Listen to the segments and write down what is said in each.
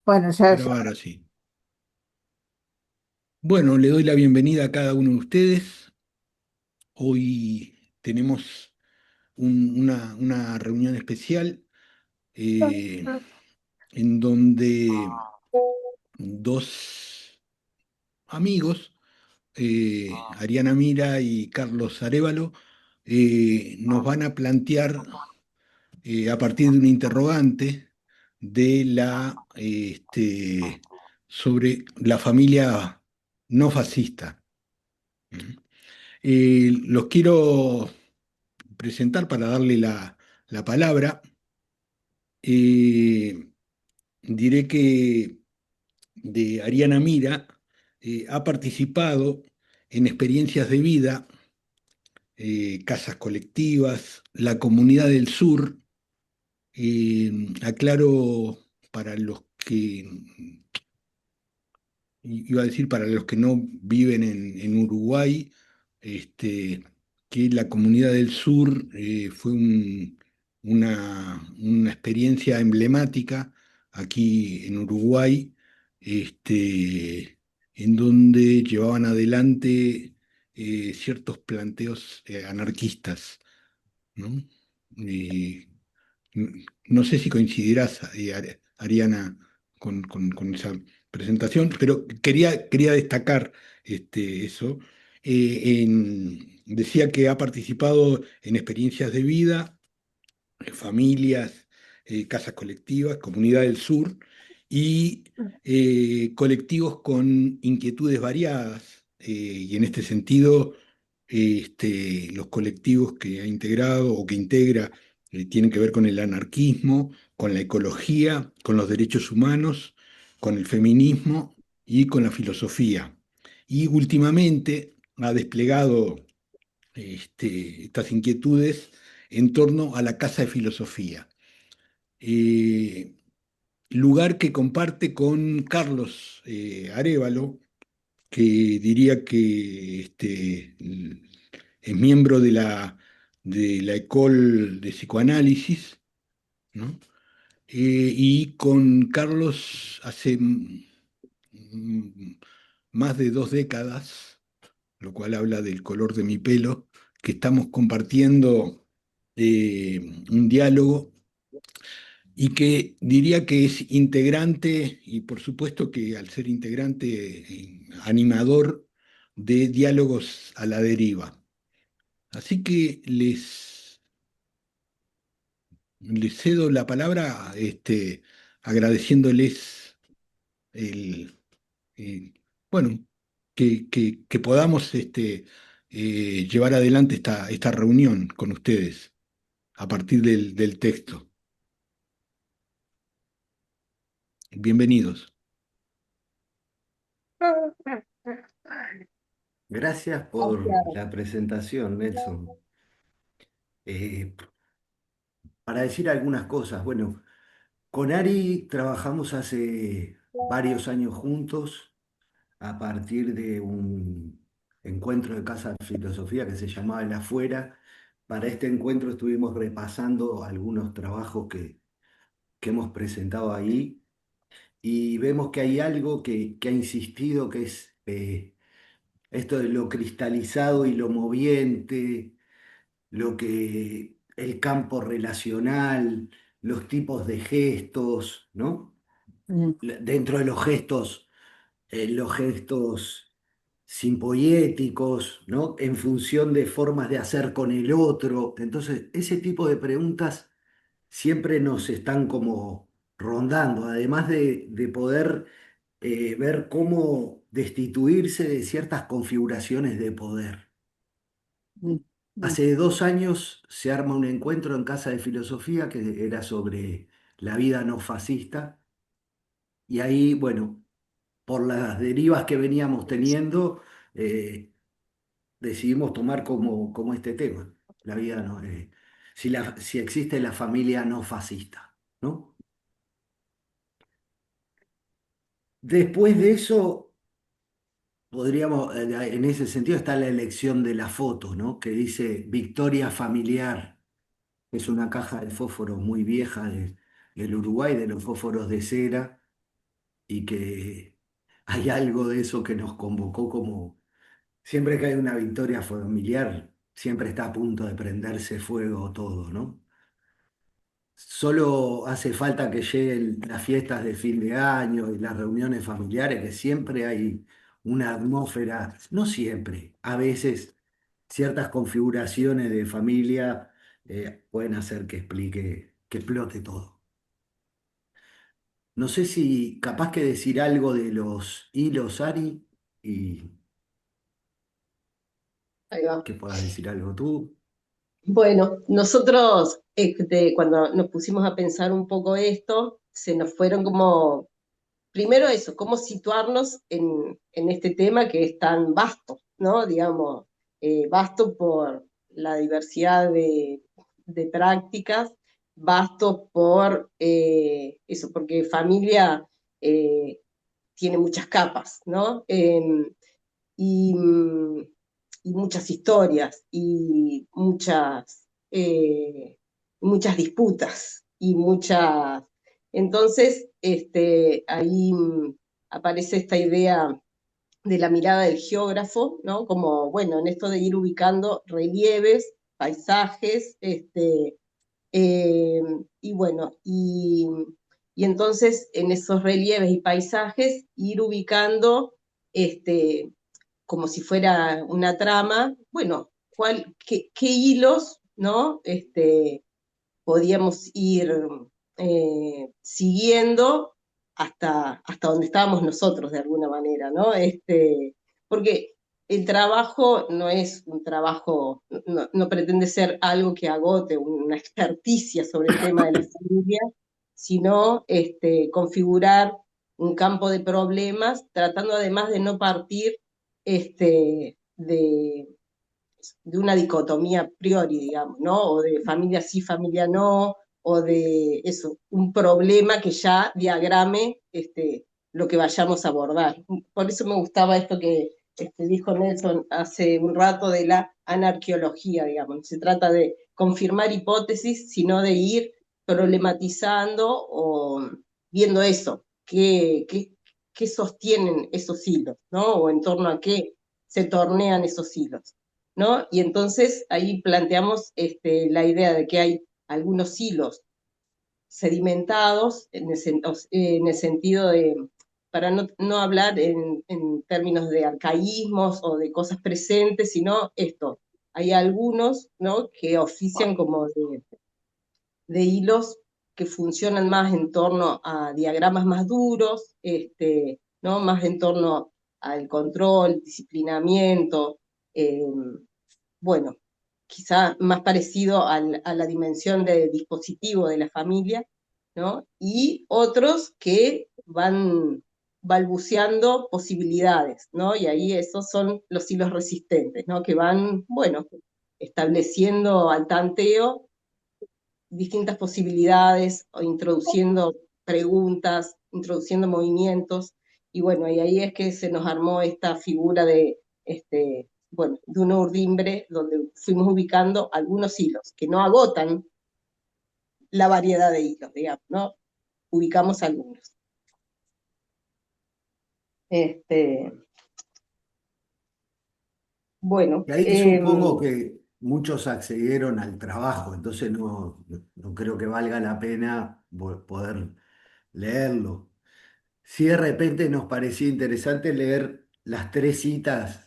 Bueno, ya. Grabar así. Bueno, le doy la bienvenida a cada uno de ustedes. Hoy tenemos una reunión especial en donde dos amigos, Ariana Mira y Carlos Arévalo, nos van a plantear a partir de un interrogante de sobre la familia no fascista. Los quiero presentar para darle la palabra. Eh, Diré que de Ariana Mira ha participado en experiencias de vida, casas colectivas, la comunidad del sur. Aclaro para los que iba a decir para los que no viven en Uruguay, este, que la Comunidad del Sur fue una experiencia emblemática aquí en Uruguay, en donde llevaban adelante ciertos planteos anarquistas, ¿no? Eh, no sé si coincidirás, Ariana, con esa presentación, pero quería destacar eso. Decía que ha participado en experiencias de vida, familias, casas colectivas, Comunidad del Sur y colectivos con inquietudes variadas. Y en este sentido, los colectivos que ha integrado o que integra tienen que ver con el anarquismo, con la ecología, con los derechos humanos, con el feminismo y con la filosofía. Y últimamente ha desplegado estas inquietudes en torno a la Casa de Filosofía, eh, lugar que comparte con Carlos Arévalo, que diría que es miembro de la École de Psicoanálisis, ¿no? Y con Carlos hace más de 2 décadas, lo cual habla del color de mi pelo, que estamos compartiendo un diálogo y que diría que es integrante, y por supuesto que al ser integrante, animador de diálogos a la deriva. Así que les cedo la palabra, agradeciéndoles el, eh, bueno, que podamos llevar adelante esta reunión con ustedes a partir del texto. Bienvenidos. Gracias por la presentación, Nelson. Eh, para decir algunas cosas, bueno, con Ari trabajamos hace varios años juntos a partir de un encuentro de Casa de Filosofía que se llamaba El Afuera. Para este encuentro estuvimos repasando algunos trabajos que hemos presentado ahí y vemos que hay algo que ha insistido, que es esto de lo cristalizado y lo moviente, lo que el campo relacional, los tipos de gestos, ¿no? Mm, Dentro de los gestos simpoyéticos, ¿no? En función de formas de hacer con el otro. Entonces, ese tipo de preguntas siempre nos están como rondando, además de poder ver cómo destituirse de ciertas configuraciones de poder. mm, mm, Hace 2 años se arma un encuentro en Casa de Filosofía que era sobre la vida no fascista y ahí, bueno, por las derivas que veníamos teniendo, eh, decidimos tomar como este tema, la vida no, si existe la familia no fascista, ¿no? Después de eso, podríamos, en ese sentido está la elección de la foto, ¿no? Que dice Victoria Familiar. Es una caja de fósforos muy vieja del Uruguay, de los fósforos de cera, y que hay algo de eso que nos convocó como siempre que hay una victoria familiar, siempre está a punto de prenderse fuego todo, ¿no? Solo hace falta que lleguen las fiestas de fin de año y las reuniones familiares, que siempre hay una atmósfera, no siempre, a veces ciertas configuraciones de familia pueden hacer que explique, que explote todo. No sé si capaz que decir algo de los hilos, Ari, y Ahí va. que puedas decir algo tú. Bueno, nosotros cuando nos pusimos a pensar un poco esto, se nos fueron como, primero eso, cómo situarnos en este tema que es tan vasto, ¿no? Digamos, vasto por la diversidad de prácticas, vasto por eso, porque familia eh, tiene muchas capas, ¿no? Y, y muchas historias muchas disputas y muchas... Entonces, ahí aparece esta idea de la mirada del geógrafo, ¿no? Como, bueno, en esto de ir ubicando relieves, paisajes, eh, y bueno, y entonces en esos relieves y paisajes ir ubicando este, como si fuera una trama, bueno, qué hilos, ¿no? Podíamos ir siguiendo hasta donde estábamos nosotros, de alguna manera, ¿no? Porque el trabajo no es un trabajo, no pretende ser algo que agote una experticia sobre el tema de la familia, sino configurar un campo de problemas, tratando además de no partir de una dicotomía a priori, digamos, ¿no? O de familia sí, familia no, o de eso, un problema que ya diagrame lo que vayamos a abordar. Por eso me gustaba esto que dijo Nelson hace un rato de la anarqueología, digamos. No se trata de confirmar hipótesis, sino de ir problematizando o viendo eso, qué sostienen esos hilos, ¿no? O en torno a qué se tornean esos hilos. ¿No? Y entonces ahí planteamos la idea de que hay algunos hilos sedimentados en el sentido de, para no hablar en términos de arcaísmos o de cosas presentes, sino esto, hay algunos, ¿no? Que ofician como de hilos que funcionan más en torno a diagramas más duros, ¿no? Más en torno al control, disciplinamiento, bueno, quizá más parecido a la dimensión de dispositivo de la familia, ¿no? Y otros que van balbuceando posibilidades, ¿no? Y ahí esos son los hilos resistentes, ¿no? Que van, bueno, estableciendo al tanteo distintas posibilidades o introduciendo preguntas, introduciendo movimientos, y bueno, y ahí es que se nos armó esta figura bueno, de un urdimbre donde fuimos ubicando algunos hilos que no agotan la variedad de hilos, digamos, ¿no? Ubicamos algunos. Este, bueno, Y ahí supongo que muchos accedieron al trabajo, entonces no creo que valga la pena poder leerlo. Si de repente nos parecía interesante leer las tres citas,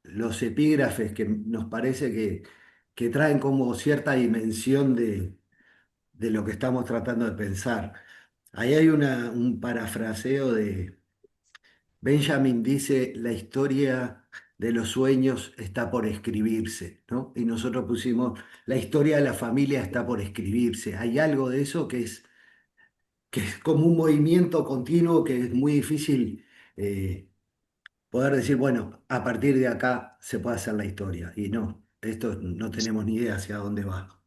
los epígrafes que nos parece que traen como cierta dimensión de lo que estamos tratando de pensar. Ahí hay un parafraseo de Benjamin dice, la historia de los sueños está por escribirse, ¿no? Y nosotros pusimos, la historia de la familia está por escribirse. Hay algo de eso que es como un movimiento continuo que es muy difícil poder decir, bueno, a partir de acá se puede hacer la historia. Y no, esto no tenemos ni idea hacia dónde va.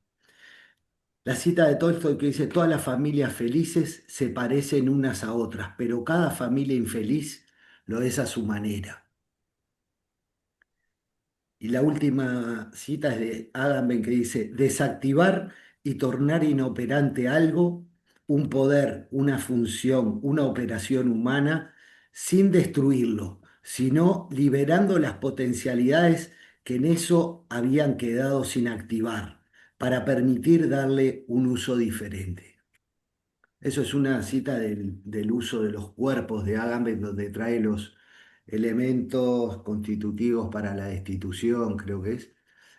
La cita de Tolstoy que dice, todas las familias felices se parecen unas a otras, pero cada familia infeliz lo es a su manera. Y la última cita es de Agamben que dice, desactivar y tornar inoperante algo un poder, una función, una operación humana sin destruirlo, sino liberando las potencialidades que en eso habían quedado sin activar para permitir darle un uso diferente. Eso es una cita del uso de los cuerpos de Agamben, donde trae los elementos constitutivos para la destitución, creo que es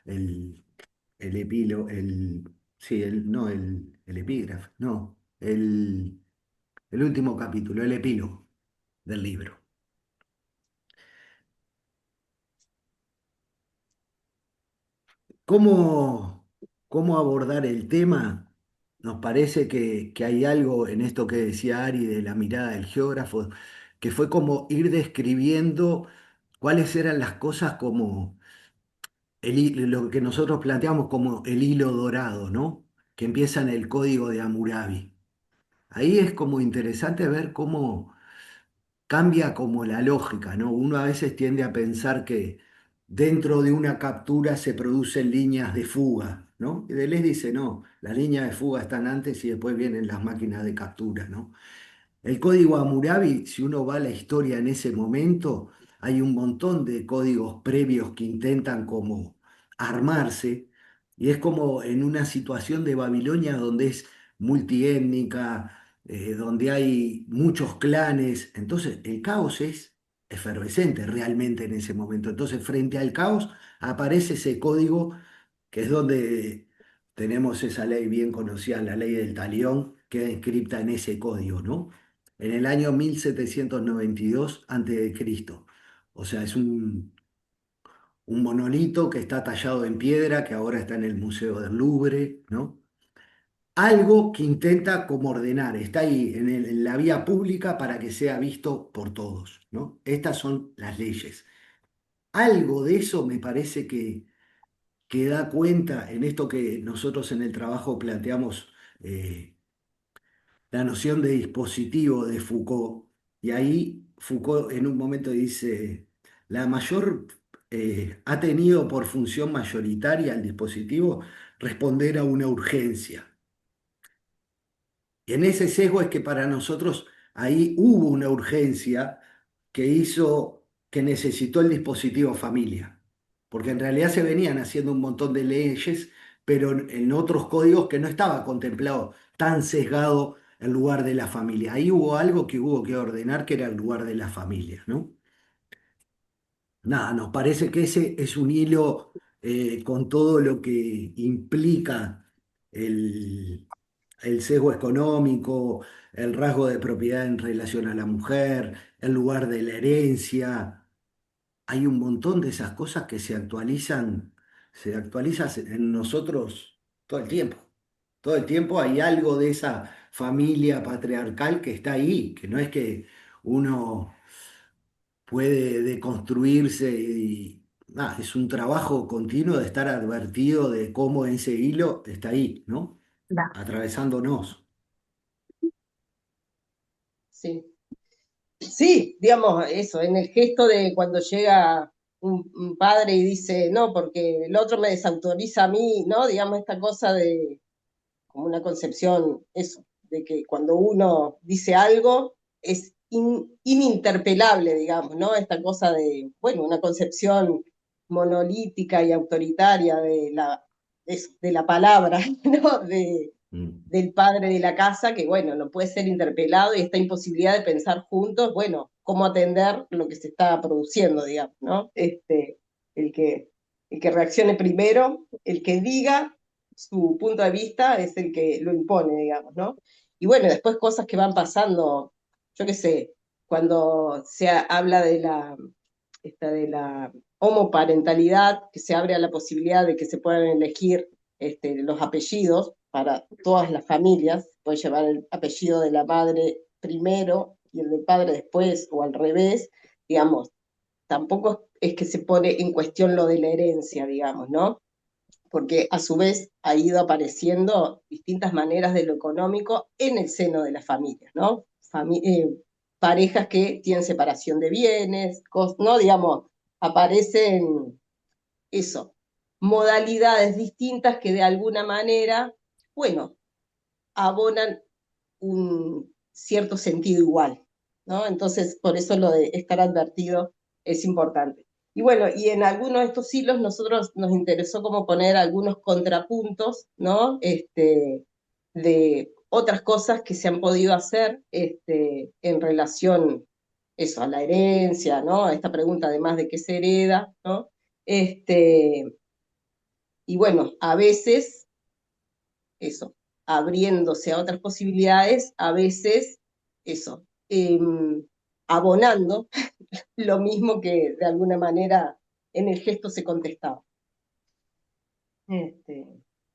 el, el epílogo, sí, no, el epígrafe, no, el último capítulo, el epílogo del libro. ¿Cómo, cómo abordar el tema? Nos parece que hay algo en esto que decía Ari de la mirada del geógrafo, que fue como ir describiendo cuáles eran las cosas como lo que nosotros planteamos como el hilo dorado, ¿no? Que empieza en el código de Hammurabi. Ahí es como interesante ver cómo cambia como la lógica, ¿no? Uno a veces tiende a pensar que dentro de una captura se producen líneas de fuga, ¿no? Y Deleuze dice, no, las líneas de fuga están antes y después vienen las máquinas de captura, ¿no? El código Hammurabi, si uno va a la historia en ese momento, hay un montón de códigos previos que intentan como armarse, y es como en una situación de Babilonia donde es multiétnica, donde hay muchos clanes, entonces el caos es efervescente realmente en ese momento. Entonces, frente al caos aparece ese código que es donde tenemos esa ley bien conocida, la ley del talión, queda inscripta en ese código, ¿no? En el año 1792 a.C. O sea, es un monolito que está tallado en piedra, que ahora está en el Museo del Louvre, ¿no? Algo que intenta como ordenar, está ahí en la vía pública para que sea visto por todos, ¿no? Estas son las leyes. Algo de eso me parece que da cuenta en esto que nosotros en el trabajo planteamos, la noción de dispositivo de Foucault. Y ahí Foucault en un momento dice, la mayor, ha tenido por función mayoritaria el dispositivo responder a una urgencia. Y en ese sesgo es que para nosotros ahí hubo una urgencia que hizo que necesitó el dispositivo familia, porque en realidad se venían haciendo un montón de leyes, pero en otros códigos que no estaba contemplado tan sesgado el lugar de la familia. Ahí hubo algo que hubo que ordenar, que era el lugar de la familia, ¿no? Nada, nos parece que ese es un hilo, con todo lo que implica el, el sesgo económico, el rasgo de propiedad en relación a la mujer, el lugar de la herencia. Hay un montón de esas cosas que se actualizan en nosotros todo el tiempo. Todo el tiempo hay algo de esa familia patriarcal que está ahí, que no es que uno puede deconstruirse y nada, es un trabajo continuo de estar advertido de cómo ese hilo está ahí, ¿no? Atravesándonos. Sí. Sí, digamos eso, en el gesto de cuando llega un padre y dice, no, porque el otro me desautoriza a mí, ¿no? Digamos, esta cosa de, como una concepción, eso, de que cuando uno dice algo es ininterpelable, digamos, ¿no? Esta cosa de, bueno, una concepción monolítica y autoritaria de la palabra, ¿no? Mm. Del padre de la casa, que bueno, no puede ser interpelado y esta imposibilidad de pensar juntos, bueno, cómo atender lo que se está produciendo, digamos, ¿no? El que, el que reaccione primero, el que diga su punto de vista es el que lo impone, digamos, ¿no? Y bueno, después cosas que van pasando, yo qué sé, cuando se habla de la homoparentalidad, que se abre a la posibilidad de que se puedan elegir los apellidos para todas las familias, puede llevar el apellido de la madre primero y el del padre después, o al revés, digamos, tampoco es que se pone en cuestión lo de la herencia, digamos, ¿no? Porque a su vez ha ido apareciendo distintas maneras de lo económico en el seno de las familias, ¿no? Parejas que tienen separación de bienes, ¿no? Digamos, aparecen eso, modalidades distintas que de alguna manera, bueno, abonan un cierto sentido igual, ¿no? Entonces, por eso lo de estar advertido es importante. Y bueno, y en algunos de estos hilos nosotros nos interesó como poner algunos contrapuntos, ¿no? De otras cosas que se han podido hacer en relación eso, a la herencia, ¿no? A esta pregunta además de qué se hereda, ¿no? Y bueno, a veces, eso, abriéndose a otras posibilidades, a veces, eso, abonando lo mismo que de alguna manera en el gesto se contestaba.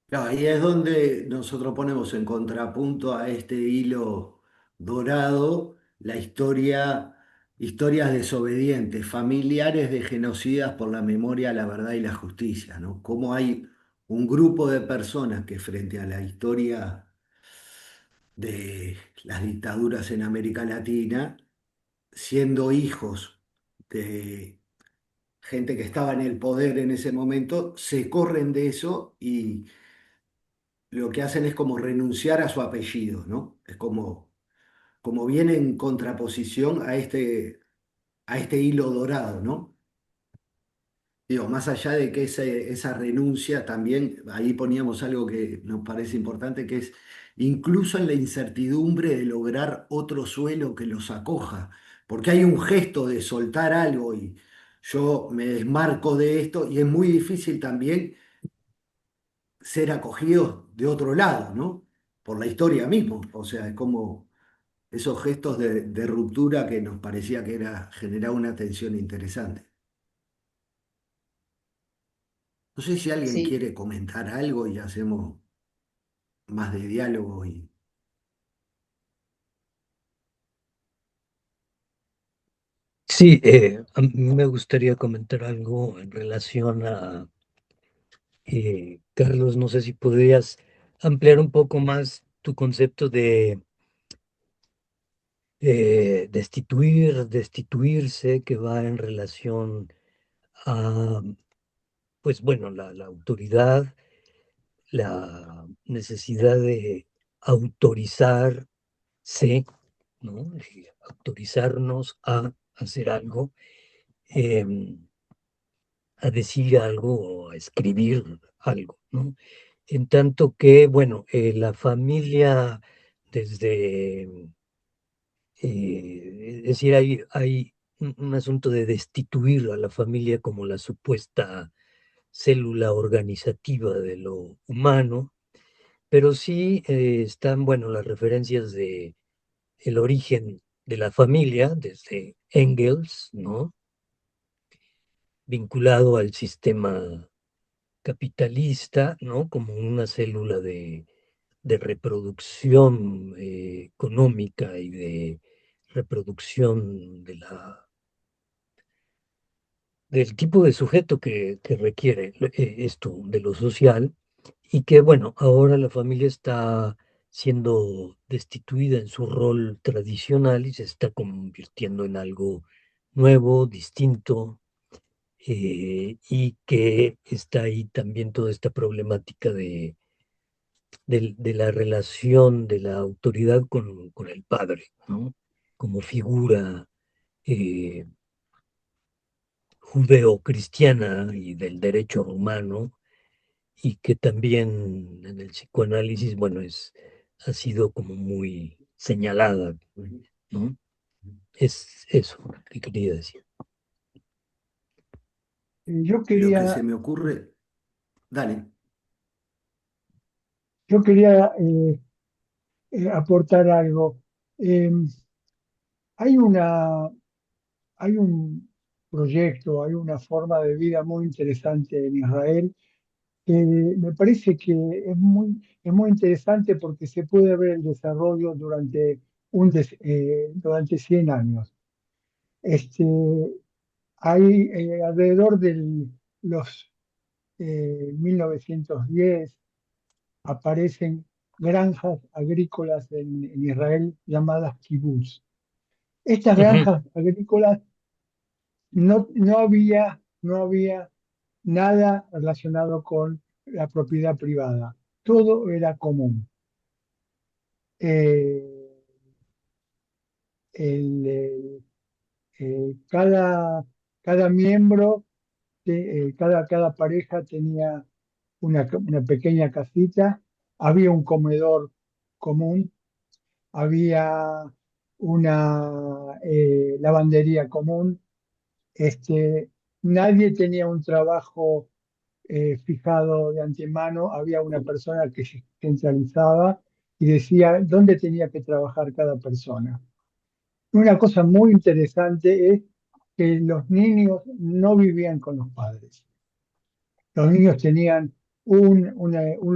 Claro, ahí es donde nosotros ponemos en contrapunto a este hilo dorado la historias desobedientes, familiares de genocidas por la memoria, la verdad y la justicia, ¿no? Cómo hay un grupo de personas que frente a la historia de las dictaduras en América Latina, siendo hijos de gente que estaba en el poder en ese momento, se corren de eso y lo que hacen es como renunciar a su apellido, ¿no? Es como viene en contraposición a este hilo dorado, ¿no? Digo, más allá de que esa renuncia también, ahí poníamos algo que nos parece importante, que es incluso en la incertidumbre de lograr otro suelo que los acoja, porque hay un gesto de soltar algo y yo me desmarco de esto y es muy difícil también ser acogidos de otro lado, ¿no? Por la historia misma, o sea, es como esos gestos de ruptura que nos parecía que generaba una tensión interesante. No sé si alguien Sí, quiere comentar algo y hacemos más de diálogo y Sí, a mí me gustaría comentar algo en relación a, Carlos, no sé si podrías ampliar un poco más tu concepto de destituirse, que va en relación a, pues bueno, la autoridad, la necesidad de autorizarse, ¿no? Autorizarnos a hacer algo, a decir algo o a escribir algo, ¿no? En tanto que, bueno, la familia desde, es decir, hay un asunto de destituir a la familia como la supuesta célula organizativa de lo humano, pero sí están, bueno, las referencias de el origen de la familia, desde Engels, ¿no? Vinculado al sistema capitalista, ¿no? Como una célula de reproducción económica y de reproducción del tipo de sujeto que requiere esto de lo social y que, bueno, ahora la familia está siendo destituida en su rol tradicional y se está convirtiendo en algo nuevo, distinto, y que está ahí también toda esta problemática de la relación de la autoridad con el padre, ¿no? Como figura eh, judeocristiana y del derecho romano, y que también en el psicoanálisis, bueno, ha sido como muy señalada, ¿no? Es eso que quería decir. Yo lo que quería, se me ocurre, dale. yo quería aportar algo. Eh, hay hay un proyecto, hay una forma de vida muy interesante en Israel que me parece que es muy interesante porque se puede ver el desarrollo durante 100 años. Este, hay alrededor de los 1910 aparecen granjas agrícolas en Israel llamadas kibbutz. Estas Ujú. granjas agrícolas no había nada relacionado con la propiedad privada. Todo era común. el, cada, cada miembro, cada pareja tenía una pequeña casita, había un comedor común, había una lavandería común, nadie tenía un trabajo fijado de antemano, había una persona que se centralizaba y decía dónde tenía que trabajar cada persona. Una cosa muy interesante es que los niños no vivían con los padres. Los niños tenían un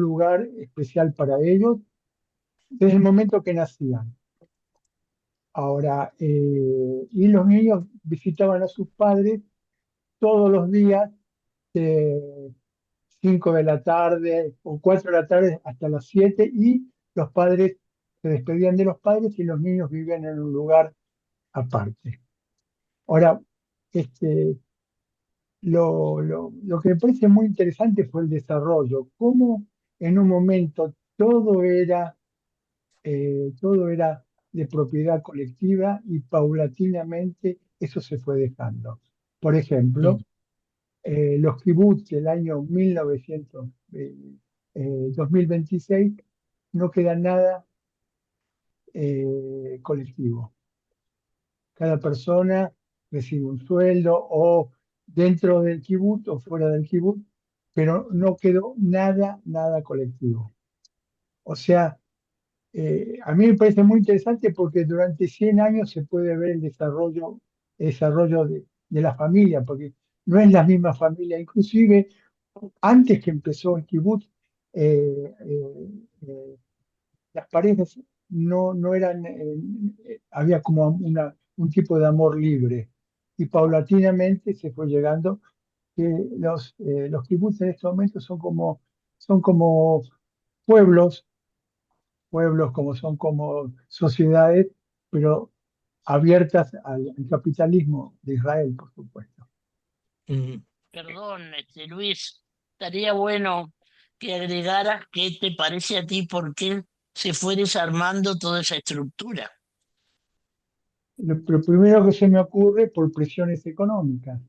lugar especial para ellos desde el momento que nacían. Ahora, y los niños visitaban a sus padres todos los días, de 5 de la tarde o 4 de la tarde hasta las 7, y los padres se despedían de los padres y los niños vivían en un lugar aparte. Ahora, este, lo que me parece muy interesante fue el desarrollo, cómo en un momento todo era de propiedad colectiva y paulatinamente eso se fue dejando. Por ejemplo, Mm. los kibbutz del año 2026 no queda nada colectivo. Cada persona recibe un sueldo o dentro del kibutz o fuera del kibutz, pero no quedó nada colectivo. O sea, a mí me parece muy interesante porque durante 100 años se puede ver el desarrollo de la familia, porque no es la misma familia. Inclusive, antes que empezó el kibutz, eh, eh, eh, las parejas no eran, había como un tipo de amor libre. Y paulatinamente se fue llegando que los kibbutz en este momento son como pueblos, como son como sociedades, pero abiertas al capitalismo de Israel, por supuesto. Mm. Perdón, Luis, estaría bueno que agregaras qué te parece a ti por qué se fue desarmando toda esa estructura. Lo primero que se me ocurre por presiones económicas.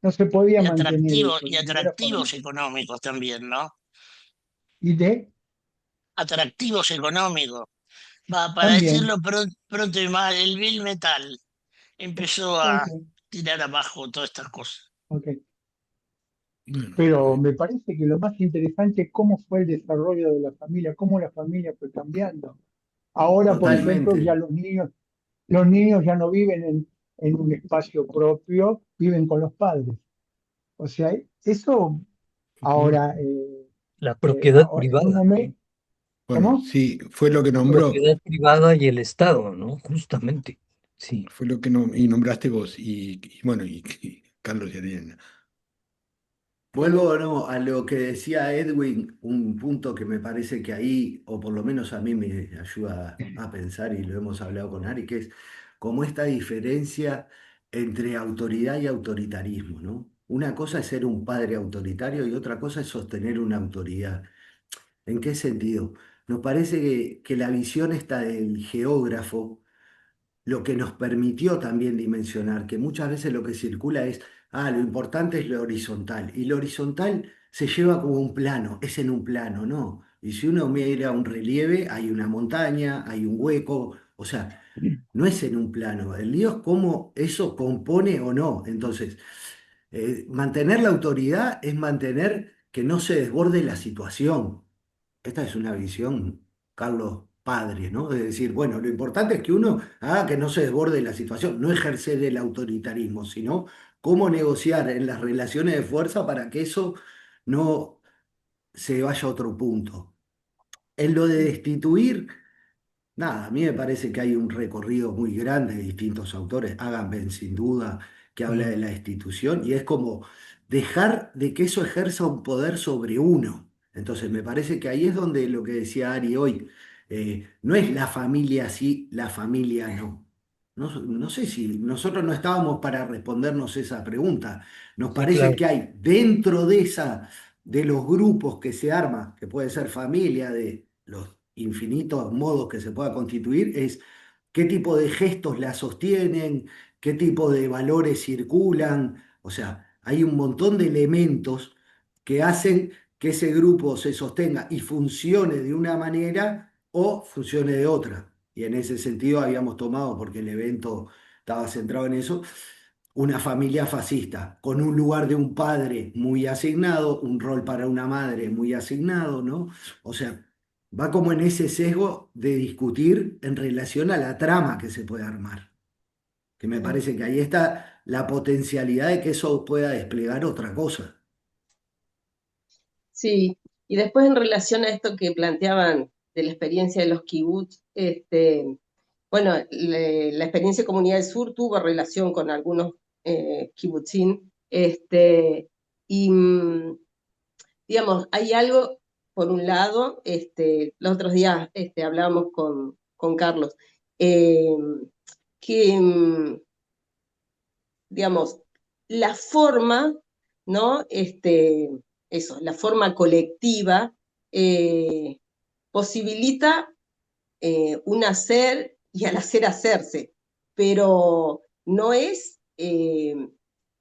No se podía mantener eso Y de ninguna atractivos forma. económicos también, ¿no? Y Atractivos económicos. Para también, decirlo pronto y mal, el Bill Metal empezó a ok, tirar abajo todas estas cosas. ok. Bueno, Pero me parece que lo más interesante es cómo fue el desarrollo de la familia, cómo la familia fue cambiando. Ahora, por ejemplo, ya Totalmente. los niños ya no viven en un espacio propio, viven con los padres. O sea, eso ¿cómo? ahora, La propiedad en un privada, ¿no? momento, Bueno, ¿cómo? sí, fue lo que nombró, Propiedad privada y el Estado, ¿no? Justamente. Sí. fue lo que y nombraste vos, y bueno, y Carlos y Ariana. Vuelvo no, a lo que decía Edwin, un punto que me parece que ahí, o por lo menos a mí me ayuda a pensar, y lo hemos hablado con Ari, que es como esta diferencia entre autoridad y autoritarismo, ¿no? Una cosa es ser un padre autoritario y otra cosa es sostener una autoridad. ¿En qué sentido? Nos parece que la visión esta del geógrafo lo que nos permitió también dimensionar, que muchas veces lo que circula es, lo importante es lo horizontal, y lo horizontal se lleva como un plano, es en un plano, ¿no? Y si uno mira un relieve, hay una montaña, hay un hueco, o sea, no es en un plano, el lío es cómo eso compone o no. Entonces, mantener la autoridad es mantener que no se desborde la situación. Esta es una visión, Carlos, padre, ¿no? Es decir, bueno, lo importante es que uno haga que no se desborde la situación, no ejercer el autoritarismo, sino cómo negociar en las relaciones de fuerza para que eso no se vaya a otro punto. En lo de destituir, nada, a mí me parece que hay un recorrido muy grande de distintos autores, Agamben sin duda, que habla Mm. de la institución, y es como dejar de que eso ejerza un poder sobre uno. Entonces, me parece que ahí es donde lo que decía Ari hoy, no es la familia sí, la familia no. No, no sé si nosotros no estábamos para respondernos esa pregunta. Nos Sí, parece claro. que hay dentro de esa, de los grupos que se arman, que puede ser familia, de los infinitos modos que se pueda constituir, es qué tipo de gestos la sostienen, qué tipo de valores circulan. O sea, hay un montón de elementos que hacen que ese grupo se sostenga y funcione de una manera o funcione de otra. Y en ese sentido habíamos tomado, porque el evento estaba centrado en eso, una familia fascista, con un lugar de un padre muy asignado, un rol para una madre muy asignado, ¿no? O sea, va como en ese sesgo de discutir en relación a la trama que se puede armar, que me parece que ahí está la potencialidad de que eso pueda desplegar otra cosa. Sí, y después en relación a esto que planteaban de la experiencia de los kibutz, bueno, la experiencia de Comunidad del Sur tuvo relación con algunos kibutzim, y digamos, hay algo, por un lado, los otros días hablábamos con Carlos, eh, que, digamos, la forma, ¿no? Eso, la forma colectiva eh, posibilita un hacer y al hacer hacerse, pero no es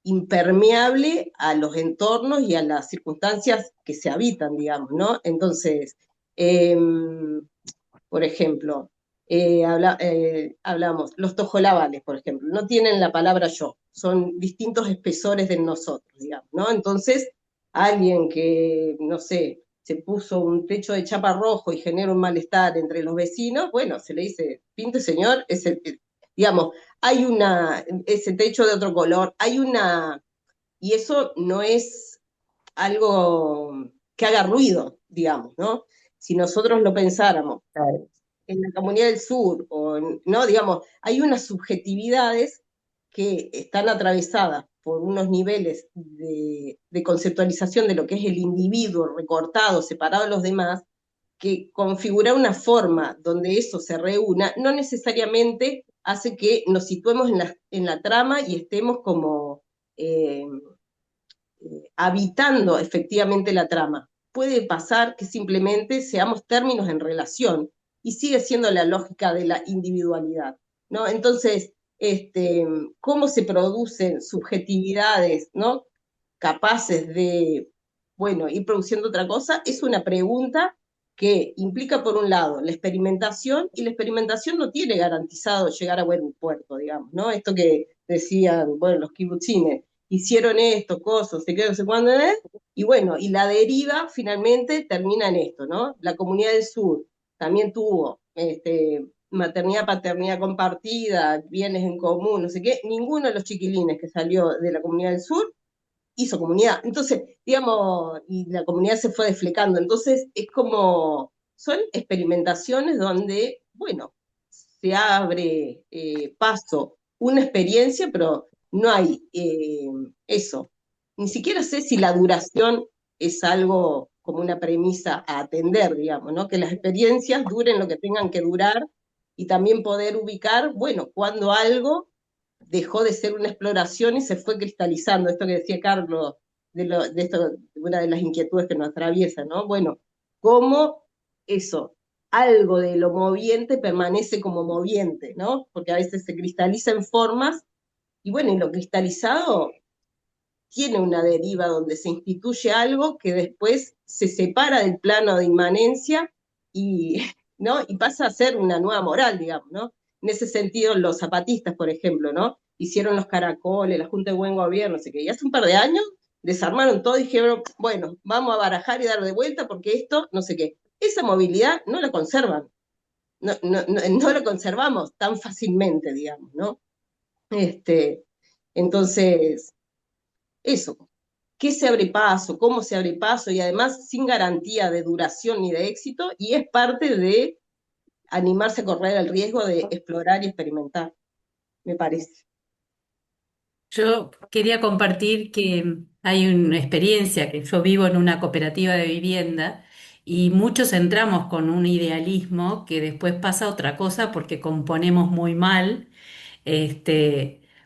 impermeable a los entornos y a las circunstancias que se habitan, digamos, ¿no? Entonces, eh, por ejemplo, hablamos, los tojolabales, por ejemplo, no tienen la palabra yo, son distintos espesores de nosotros, digamos, ¿no? Entonces, alguien que, no sé, se puso un techo de chapa rojo y genera un malestar entre los vecinos, bueno, se le dice, pinte señor, digamos, hay ese techo de otro color, hay una, y eso no es algo que haga ruido, digamos, ¿no? Si nosotros lo pensáramos en la Comunidad del Sur, no, digamos, hay unas subjetividades que están atravesadas por unos niveles de conceptualización de lo que es el individuo recortado, separado de los demás, que configurar una forma donde eso se reúna no necesariamente hace que nos situemos en la trama y estemos como eh, habitando efectivamente la trama. Puede pasar que simplemente seamos términos en relación y sigue siendo la lógica de la individualidad, ¿no? Entonces, cómo se producen subjetividades, ¿no? Capaces de, bueno, ir produciendo otra cosa, es una pregunta que implica, por un lado, la experimentación, y la experimentación no tiene garantizado llegar a buen puerto, digamos, ¿no? Esto que decían, bueno, los kibutzines, hicieron esto, cosas, se quedó, no sé cuándo, y bueno, y la deriva finalmente termina en esto, ¿no? La Comunidad del Sur también tuvo maternidad, paternidad compartida, bienes en común, no sé qué, ninguno de los chiquilines que salió de la Comunidad del Sur hizo comunidad. Entonces, digamos, y la comunidad se fue desflecando. Entonces, es como, son experimentaciones donde, bueno, se abre paso una experiencia, pero no hay eso. Ni siquiera sé si la duración es algo como una premisa a atender, digamos, ¿no? Que las experiencias duren lo que tengan que durar y también poder ubicar, bueno, cuando algo dejó de ser una exploración y se fue cristalizando. Esto que decía Carlos, de esto, una de las inquietudes que nos atraviesa, ¿no? Bueno, cómo eso, algo de lo moviente permanece como moviente, ¿no? Porque a veces se cristaliza en formas y bueno, y lo cristalizado tiene una deriva donde se instituye algo que después se separa del plano de inmanencia y, ¿no? Y pasa a ser una nueva moral, digamos, ¿no? En ese sentido, los zapatistas, por ejemplo, ¿no? Hicieron los caracoles, la Junta de Buen Gobierno, no sé qué, y hace un par de años desarmaron todo y dijeron, bueno, vamos a barajar y dar de vuelta porque esto, no sé qué. Esa movilidad no la conservan, no la conservamos tan fácilmente, digamos, ¿no? Este, entonces, eso, qué se abre paso, cómo se abre paso y además sin garantía de duración ni de éxito y es parte de animarse a correr el riesgo de explorar y experimentar, me parece. Yo quería compartir que hay una experiencia que yo vivo en una cooperativa de vivienda y muchos entramos con un idealismo que después pasa otra cosa porque componemos muy mal,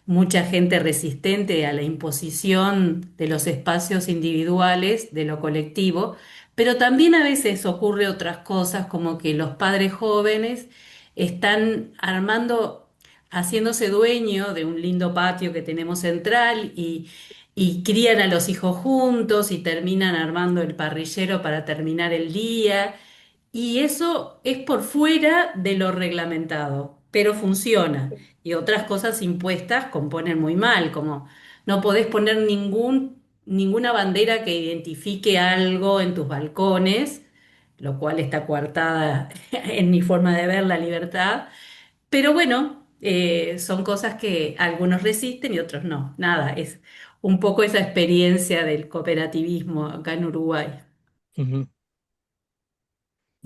mucha gente resistente a la imposición de los espacios individuales, de lo colectivo, pero también a veces ocurre otras cosas como que los padres jóvenes están armando, haciéndose dueño de un lindo patio que tenemos central y crían a los hijos juntos y terminan armando el parrillero para terminar el día. Y eso es por fuera de lo reglamentado, pero funciona. Y otras cosas impuestas componen muy mal, como no podés poner ninguna bandera que identifique algo en tus balcones, lo cual está coartada en mi forma de ver la libertad. Pero bueno, son cosas que algunos resisten y otros no. Nada, es un poco esa experiencia del cooperativismo acá en Uruguay. Ujú.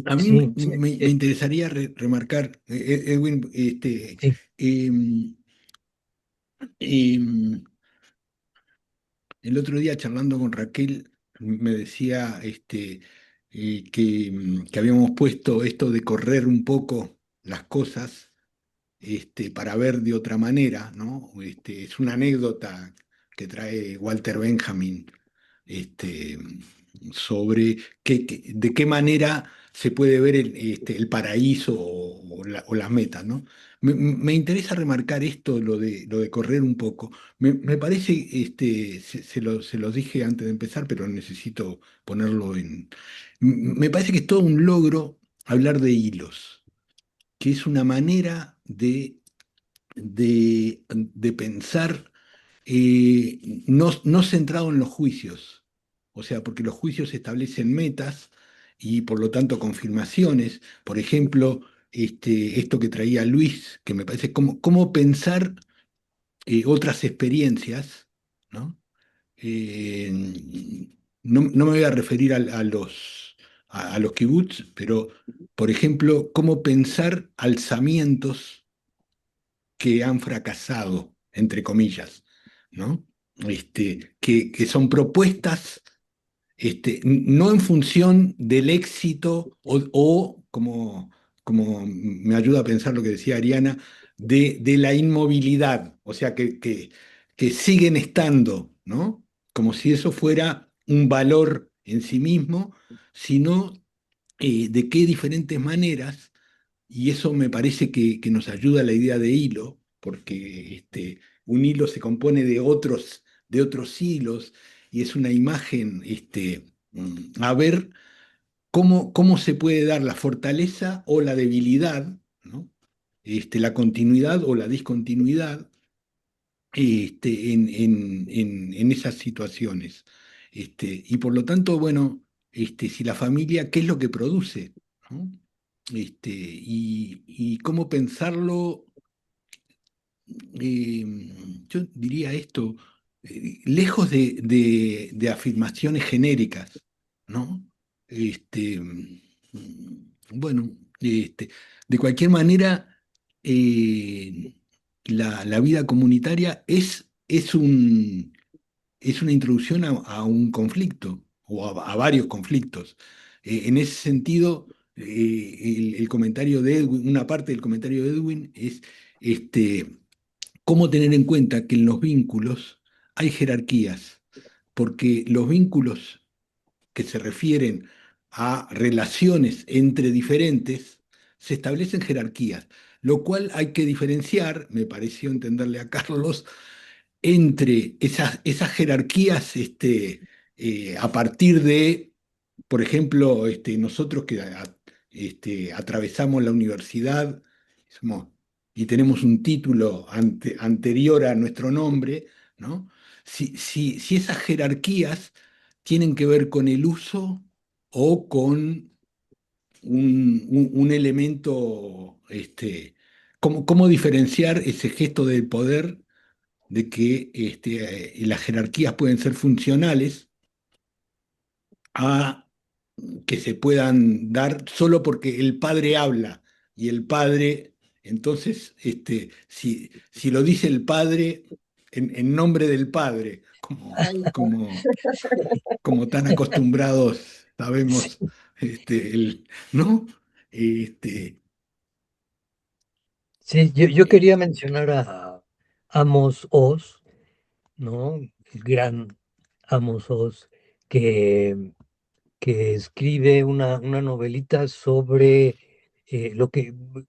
A mí Sí, me interesaría remarcar, Edwin, sí, em, em, el otro día charlando con Raquel me decía que habíamos puesto esto de correr un poco las cosas para ver de otra manera, ¿no? Es una anécdota que trae Walter Benjamin este, sobre de qué manera se puede ver el paraíso o las metas, ¿no? Me interesa remarcar esto, lo de correr un poco. Me parece, se los dije antes de empezar, pero necesito ponerlo en... Me parece que es todo un logro hablar de hilos, que es una manera de pensar no centrado en los juicios, o sea, porque los juicios establecen metas y por lo tanto confirmaciones. Por ejemplo, esto que traía Luis, que me parece cómo pensar otras experiencias, ¿no? Eh, no me voy a referir a los kibbutz, pero, por ejemplo, cómo pensar alzamientos que han fracasado, entre comillas, ¿no? Que son propuestas, no en función del éxito como me ayuda a pensar lo que decía Ariana, de la inmovilidad, o sea, que siguen estando, ¿no? Como si eso fuera un valor en sí mismo, sino de qué diferentes maneras y eso me parece que nos ayuda a la idea de hilo, porque un hilo se compone de otros hilos y es una imagen a ver cómo se puede dar la fortaleza o la debilidad, ¿no? La continuidad o la discontinuidad en esas situaciones. Y por lo tanto, bueno, si la familia, ¿qué es lo que produce? ¿No? Y cómo pensarlo, eh, yo diría esto, lejos de afirmaciones genéricas, ¿no? Bueno, de cualquier manera, eh, la vida comunitaria es una introducción a un conflicto o a varios conflictos. En ese sentido, el comentario de Edwin, una parte del comentario de Edwin es cómo tener en cuenta que en los vínculos hay jerarquías, porque los vínculos que se refieren a relaciones entre diferentes se establecen jerarquías, lo cual hay que diferenciar, me pareció entenderle a Carlos, entre esas jerarquías a partir de, por ejemplo, nosotros que atravesamos la universidad somos- y tenemos un título anterior a nuestro nombre, ¿no? Si esas jerarquías tienen que ver con el uso o con un elemento, cómo diferenciar ese gesto del poder de que las jerarquías pueden ser funcionales a que se puedan dar solo porque el padre habla y el padre, entonces, si lo dice el padre en nombre del padre, como tan acostumbrados sí. sabemos, ¿no? Este, Sí, yo eh, quería mencionar a Amos Oz, ¿no? El gran Amos Oz, que, que escribe una novelita sobre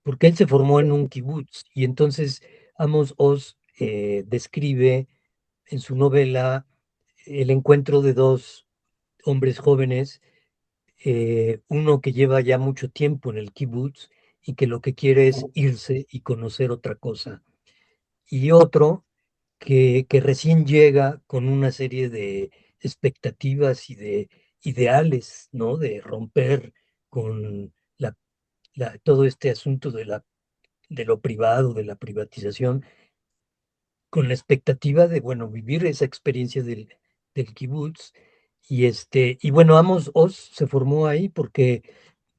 porque él se formó en un kibutz y entonces Amos Oz describe en su novela el encuentro de dos hombres jóvenes, uno que lleva ya mucho tiempo en el kibutz y que lo que quiere es irse y conocer otra cosa, y otro que recién llega con una serie de expectativas y de ideales, ¿no? De romper con todo este asunto de lo privado, de la privatización, con la expectativa de, bueno, vivir esa experiencia del kibutz. Y bueno, Amos Oz se formó ahí porque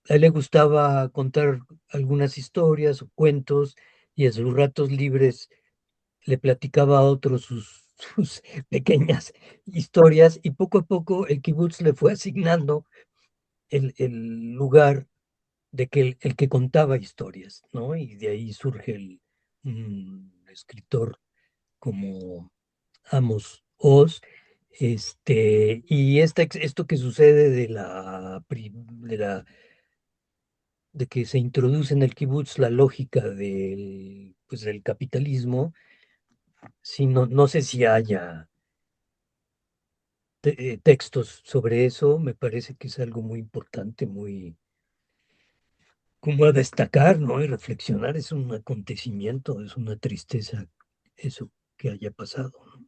a él le gustaba contar algunas historias o cuentos y en sus ratos libres le platicaba a otros sus pequeñas historias y poco a poco el kibutz le fue asignando el lugar de que el que contaba historias, ¿no? Y de ahí surge un escritor como Amos Oz. Y esto que sucede de que se introduce en el kibutz la lógica pues, del capitalismo, sí, no sé si haya textos sobre eso, me parece que es algo muy importante, muy como a destacar, ¿no? Y reflexionar, es un acontecimiento, es una tristeza eso que haya pasado, ¿no?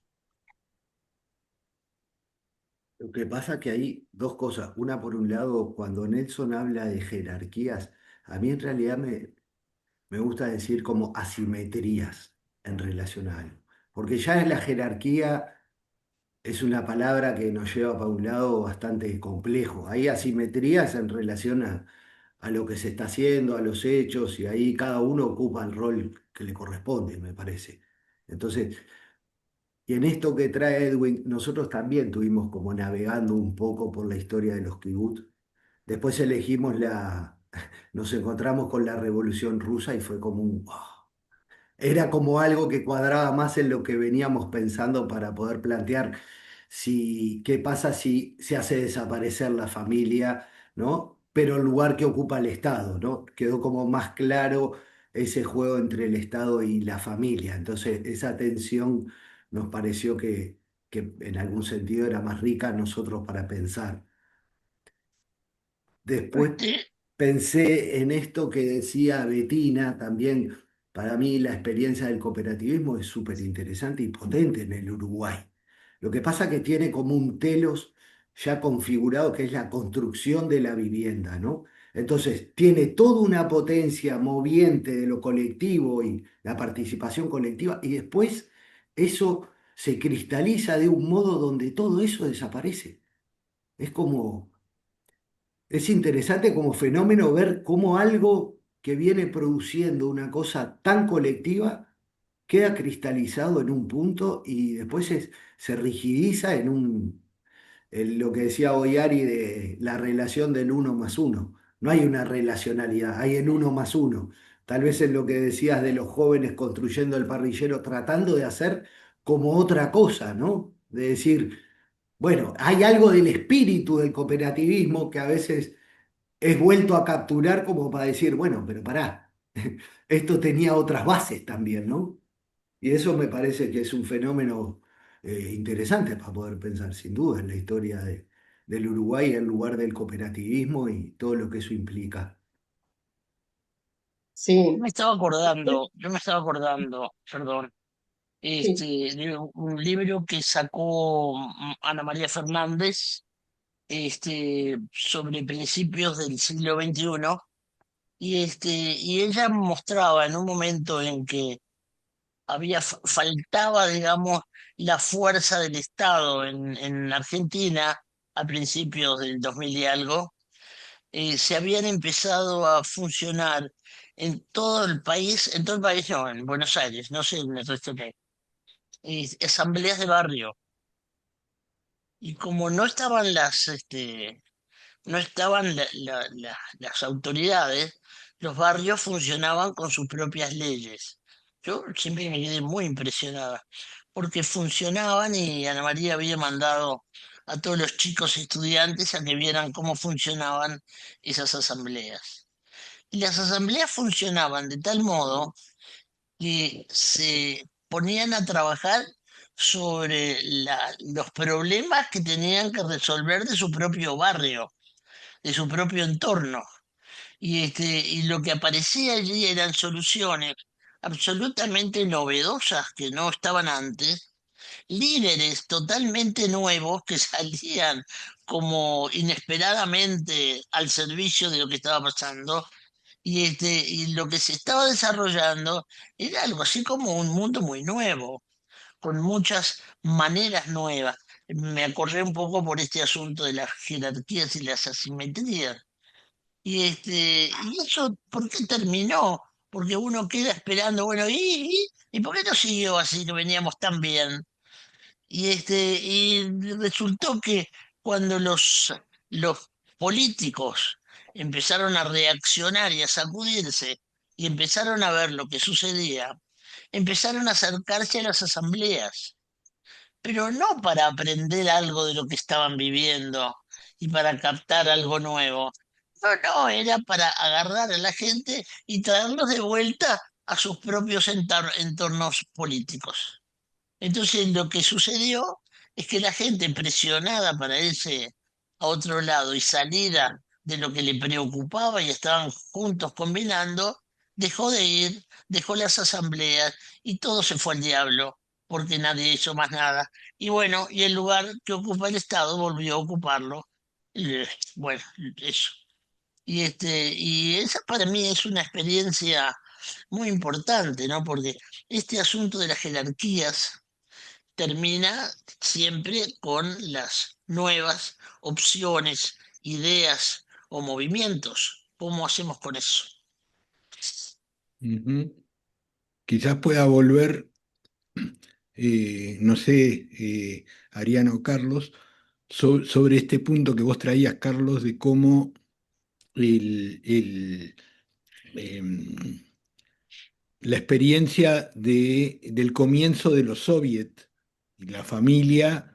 Lo que pasa que hay dos cosas. Una, por un lado, cuando Nelson habla de jerarquías, a mí en realidad me gusta decir como asimetrías en relación a algo. Porque ya en la jerarquía es una palabra que nos lleva para un lado bastante complejo. Hay asimetrías en relación a lo que se está haciendo, a los hechos, y ahí cada uno ocupa el rol que le corresponde, me parece. Entonces, y en esto que trae Edwin, nosotros también tuvimos como navegando un poco por la historia de los kibbutz. Después elegimos nos encontramos con la Revolución Rusa y fue como un, ¡wow! Era como algo que cuadraba más en lo que veníamos pensando para poder plantear qué pasa si se hace desaparecer la familia, ¿no? Pero el lugar que ocupa el Estado, ¿no? Quedó como más claro ese juego entre el Estado y la familia. Entonces, esa tensión nos pareció que en algún sentido era más rica a nosotros para pensar. Después Este, pensé en esto que decía Betina también. Para mí la experiencia del cooperativismo es súper interesante y potente en el Uruguay. Lo que pasa que tiene como un telos ya configurado que es la construcción de la vivienda, ¿no? Entonces, tiene toda una potencia moviente de lo colectivo y la participación colectiva y después eso se cristaliza de un modo donde todo eso desaparece. Es como es interesante como fenómeno ver cómo algo que viene produciendo una cosa tan colectiva queda cristalizado en un punto y después se rigidiza en lo que decía Boyari de la relación del uno más uno. No hay una relacionalidad, hay el uno más uno. Tal vez en lo que decías de los jóvenes construyendo el parrillero, tratando de hacer como otra cosa, ¿no? De decir, bueno, hay algo del espíritu del cooperativismo que a veces es vuelto a capturar como para decir, bueno, pero pará, esto tenía otras bases también, ¿no? Y eso me parece que es un fenómeno interesante para poder pensar, sin duda, en la historia del Uruguay, el lugar del cooperativismo y todo lo que eso implica. Sí, yo me estaba acordando, perdón, sí, de un libro que sacó Ana María Fernández, sobre principios del siglo XXI, y ella mostraba en un momento en que faltaba, digamos, la fuerza del Estado en Argentina a principios del 2000 y algo. Se habían empezado a funcionar en todo el país no, en Buenos Aires, no sé en el resto que asambleas de barrio. Y como no estaban las autoridades, los barrios funcionaban con sus propias leyes. Yo siempre me quedé muy impresionada, porque funcionaban y Ana María había mandado a todos los chicos estudiantes a que vieran cómo funcionaban esas asambleas. Y las asambleas funcionaban de tal modo que se ponían a trabajar sobre los problemas que tenían que resolver de su propio barrio, de su propio entorno. Y lo que aparecía allí eran soluciones absolutamente novedosas que no estaban antes, líderes totalmente nuevos que salían como inesperadamente al servicio de lo que estaba pasando, y lo que se estaba desarrollando era algo así como un mundo muy nuevo, con muchas maneras nuevas. Me acordé un poco por este asunto de las jerarquías y las asimetrías. Y eso, ¿por qué terminó? Porque uno queda esperando, bueno, ¿y por qué no siguió así que veníamos tan bien? Y resultó que cuando los políticos empezaron a reaccionar y a sacudirse y empezaron a ver lo que sucedía, empezaron a acercarse a las asambleas, pero no para aprender algo de lo que estaban viviendo y para captar algo nuevo. No, no, era para agarrar a la gente y traerlos de vuelta a sus propios entornos políticos. Entonces lo que sucedió es que la gente presionada para irse a otro lado y salida de lo que le preocupaba y estaban juntos combinando, dejó de ir, dejó las asambleas y todo se fue al diablo porque nadie hizo más nada. Y bueno, y el lugar que ocupa el Estado volvió a ocuparlo. Y, bueno, eso. Y esa para mí es una experiencia muy importante, ¿no? Porque este asunto de las jerarquías termina siempre con las nuevas opciones, ideas o movimientos. ¿Cómo hacemos con eso? Ujú. Quizás pueda volver, no sé, Ariana o Carlos, sobre este punto que vos traías, Carlos, de cómo el, em, la experiencia del comienzo de los soviets y la familia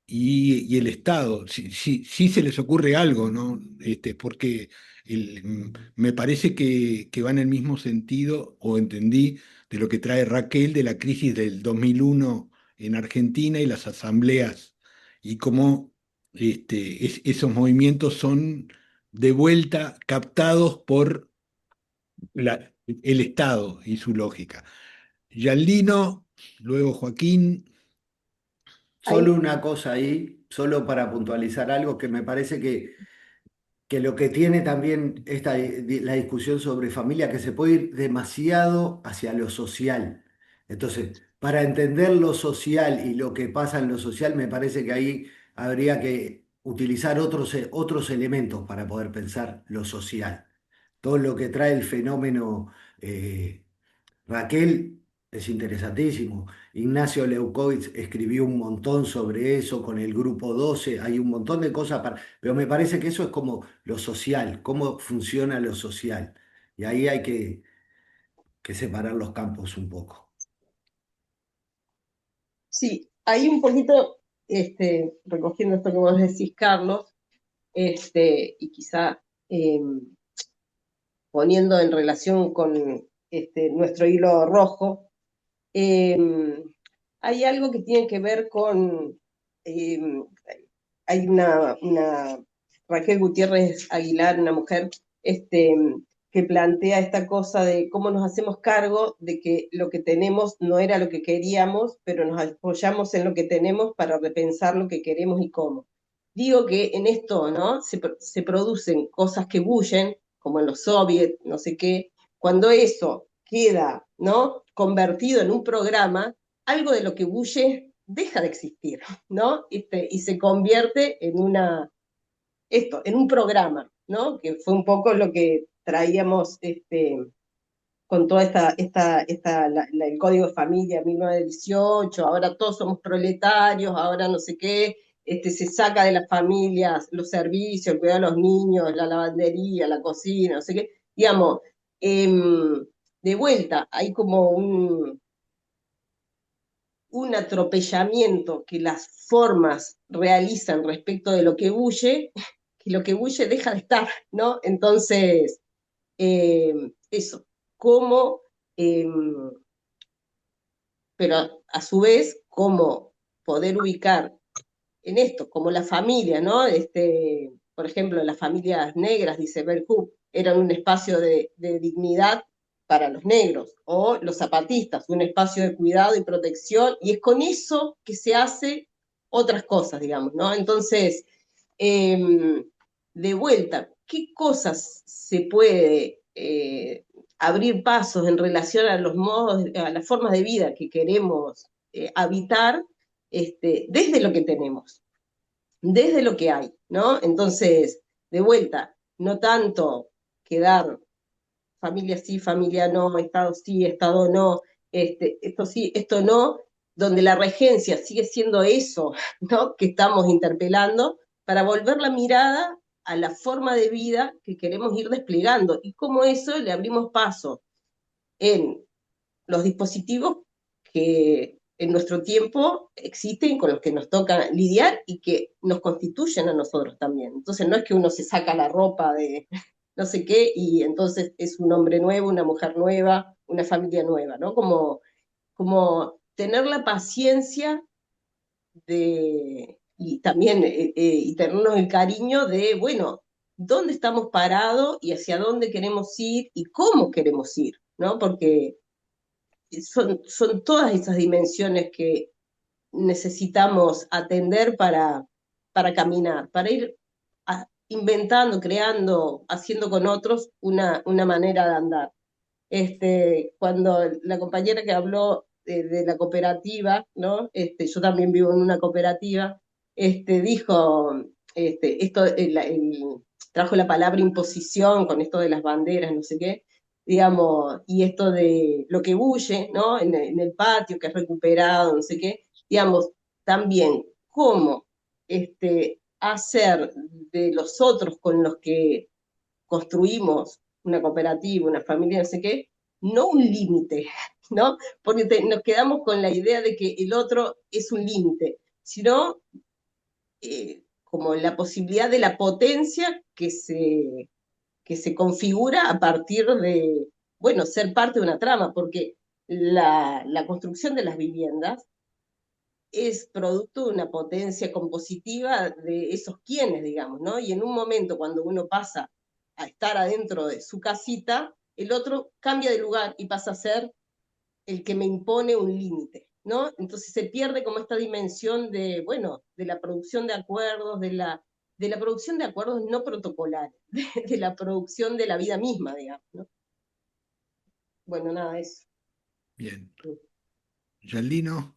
y el Estado. Sí se les ocurre algo, ¿no? Porque me parece que va en el mismo sentido, o entendí, de lo que trae Raquel de la crisis del 2001 en Argentina y las asambleas, y cómo esos movimientos son de vuelta captados por el Estado y su lógica. Yaldino, luego Joaquín. Solo una cosa ahí, solo para puntualizar algo que me parece que lo que tiene también la discusión sobre familia, que se puede ir demasiado hacia lo social. Entonces, para entender lo social y lo que pasa en lo social, me parece que ahí habría que utilizar otros elementos para poder pensar lo social. Todo lo que trae el fenómeno Raquel es interesantísimo. Ignacio Leucovitz escribió un montón sobre eso con el grupo 12. Hay un montón de cosas pero me parece que eso es como lo social, cómo funciona lo social. Y ahí hay que separar los campos un poco. Sí, ahí un poquito, recogiendo esto que vos decís, Carlos, y quizá eh, poniendo en relación con nuestro hilo rojo, eh, hay algo que tiene que ver con, eh, hay una Raquel Gutiérrez Aguilar, una mujer que plantea esta cosa de cómo nos hacemos cargo de que lo que tenemos no era lo que queríamos, pero nos apoyamos en lo que tenemos para repensar lo que queremos y cómo. Digo que en esto, ¿no? Se producen cosas que bullen, como en los soviets, no sé qué, cuando eso queda, ¿no? Convertido en un programa, algo de lo que bulle deja de existir, ¿no? Y se convierte en en un programa, ¿no? Que fue un poco lo que traíamos con toda el Código de Familia 1918, ahora todos somos proletarios, ahora no sé qué, se saca de las familias los servicios, el cuidado de los niños, la lavandería, la cocina, no sé qué, digamos, de vuelta, hay como un atropellamiento que las formas realizan respecto de lo que huye, que lo que huye deja de estar, ¿no? Entonces, eso, cómo, pero a su vez, cómo poder ubicar en esto, como la familia, ¿no? Por ejemplo, las familias negras, dice Bell Hooks, eran un espacio de dignidad para los negros, o los zapatistas, un espacio de cuidado y protección, y es con eso que se hace otras cosas, digamos, ¿no? Entonces, de vuelta, ¿qué cosas se puede abrir pasos en relación a los modos, a las formas de vida que queremos habitar desde lo que tenemos, desde lo que hay, ¿no? Entonces, de vuelta, no tanto quedar familia sí, familia no, Estado sí, Estado no, esto sí, esto no, donde la regencia sigue siendo eso, ¿no? Que estamos interpelando, para volver la mirada a la forma de vida que queremos ir desplegando y cómo eso le abrimos paso en los dispositivos que en nuestro tiempo existen, con los que nos toca lidiar y que nos constituyen a nosotros también. Entonces no es que uno se saca la ropa de no sé qué y entonces es un hombre nuevo, una mujer nueva, una familia nueva, ¿no? Como tener la paciencia y también y tenernos el cariño de, bueno, dónde estamos parados y hacia dónde queremos ir y cómo queremos ir, ¿no? Porque son todas esas dimensiones que necesitamos atender para caminar, para ir inventando, creando, haciendo con otros una manera de andar. Cuando la compañera que habló de la cooperativa, ¿no? Yo también vivo en una cooperativa, dijo, esto, trajo la palabra imposición con esto de las banderas, no sé qué, digamos, y esto de lo que huye, ¿no? En el patio, que es recuperado, no sé qué, digamos, también cómo hacer de los otros con los que construimos una cooperativa, una familia, no sé qué, no un límite, ¿no? Porque nos quedamos con la idea de que el otro es un límite, sino como la posibilidad de la potencia que se configura a partir de, bueno, ser parte de una trama, porque la construcción de las viviendas es producto de una potencia compositiva de esos quienes, digamos, ¿no? Y en un momento cuando uno pasa a estar adentro de su casita, el otro cambia de lugar y pasa a ser el que me impone un límite, ¿no? Entonces se pierde como esta dimensión de, bueno, de la producción de acuerdos, de la producción de acuerdos no protocolares, de la producción de la vida misma, digamos, ¿no? Bueno, nada, eso. Bien. Yalino.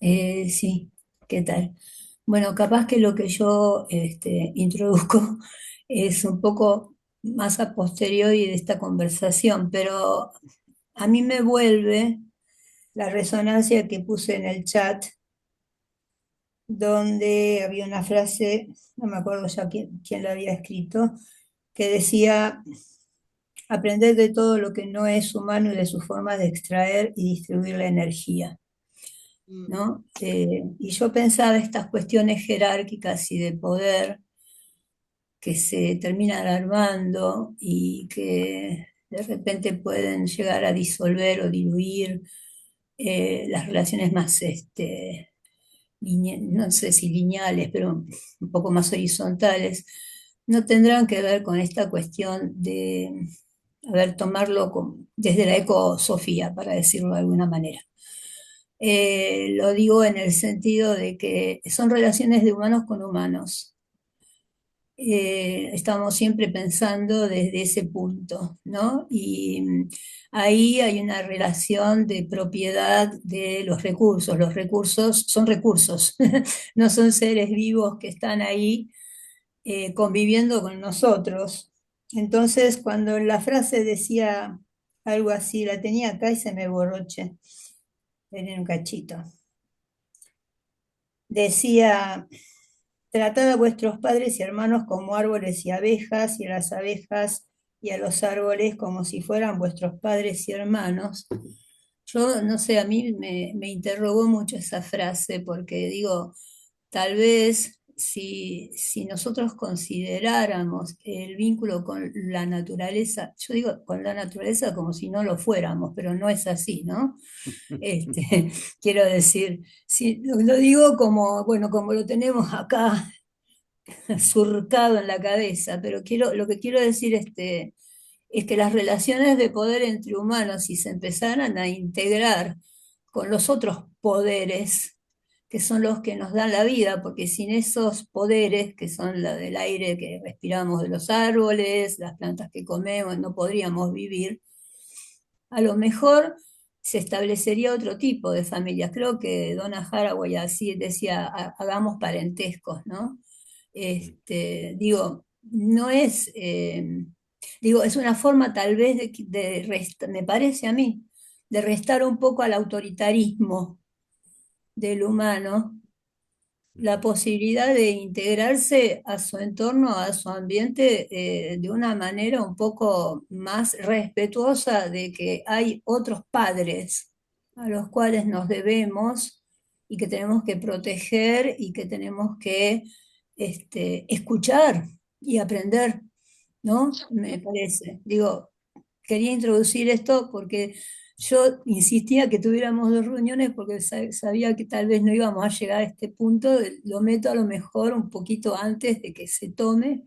Sí, ¿qué tal? Bueno, capaz que lo que yo introduzco es un poco más a posteriori de esta conversación, pero a mí me vuelve la resonancia que puse en el chat, donde había una frase, no me acuerdo ya quién la había escrito, que decía, aprender de todo lo que no es humano y de sus formas de extraer y distribuir la energía. ¿No? Y yo pensaba estas cuestiones jerárquicas y de poder que se terminan armando y que de repente pueden llegar a disolver o diluir las relaciones más, no sé si lineales, pero un poco más horizontales, no tendrán que ver con esta cuestión de, a ver, tomarlo desde la ecosofía, para decirlo de alguna manera. Lo digo en el sentido de que son relaciones de humanos con humanos. Estamos siempre pensando desde ese punto, ¿no? Y ahí hay una relación de propiedad de los recursos. Los recursos son recursos, no son seres vivos que están ahí conviviendo con nosotros. Entonces, cuando la frase decía algo así, la tenía acá y se me borroche en un cachito. Decía, tratad a vuestros padres y hermanos como árboles y abejas, y a las abejas y a los árboles como si fueran vuestros padres y hermanos. Yo no sé, a mí me interrogó mucho esa frase porque digo, tal vez si nosotros consideráramos el vínculo con la naturaleza, yo digo con la naturaleza como si no lo fuéramos, pero no es así, ¿no? Quiero decir, lo digo como, bueno, como lo tenemos acá surcado en la cabeza, pero lo que quiero decir es que las relaciones de poder entre humanos, si se empezaran a integrar con los otros poderes, que son los que nos dan la vida, porque sin esos poderes, que son la del aire que respiramos de los árboles, las plantas que comemos, no podríamos vivir, a lo mejor se establecería otro tipo de familias. Creo que Donna Haraway así decía, hagamos parentescos, ¿no? Digo, no es, digo, es una forma tal vez me parece a mí, de restar un poco al autoritarismo del humano la posibilidad de integrarse a su entorno, a su ambiente, de una manera un poco más respetuosa de que hay otros padres a los cuales nos debemos y que tenemos que proteger y que tenemos que escuchar y aprender, ¿no? Me parece. Digo, quería introducir esto porque yo insistía que tuviéramos dos reuniones porque sabía que tal vez no íbamos a llegar a este punto. Lo meto a lo mejor un poquito antes de que se tome,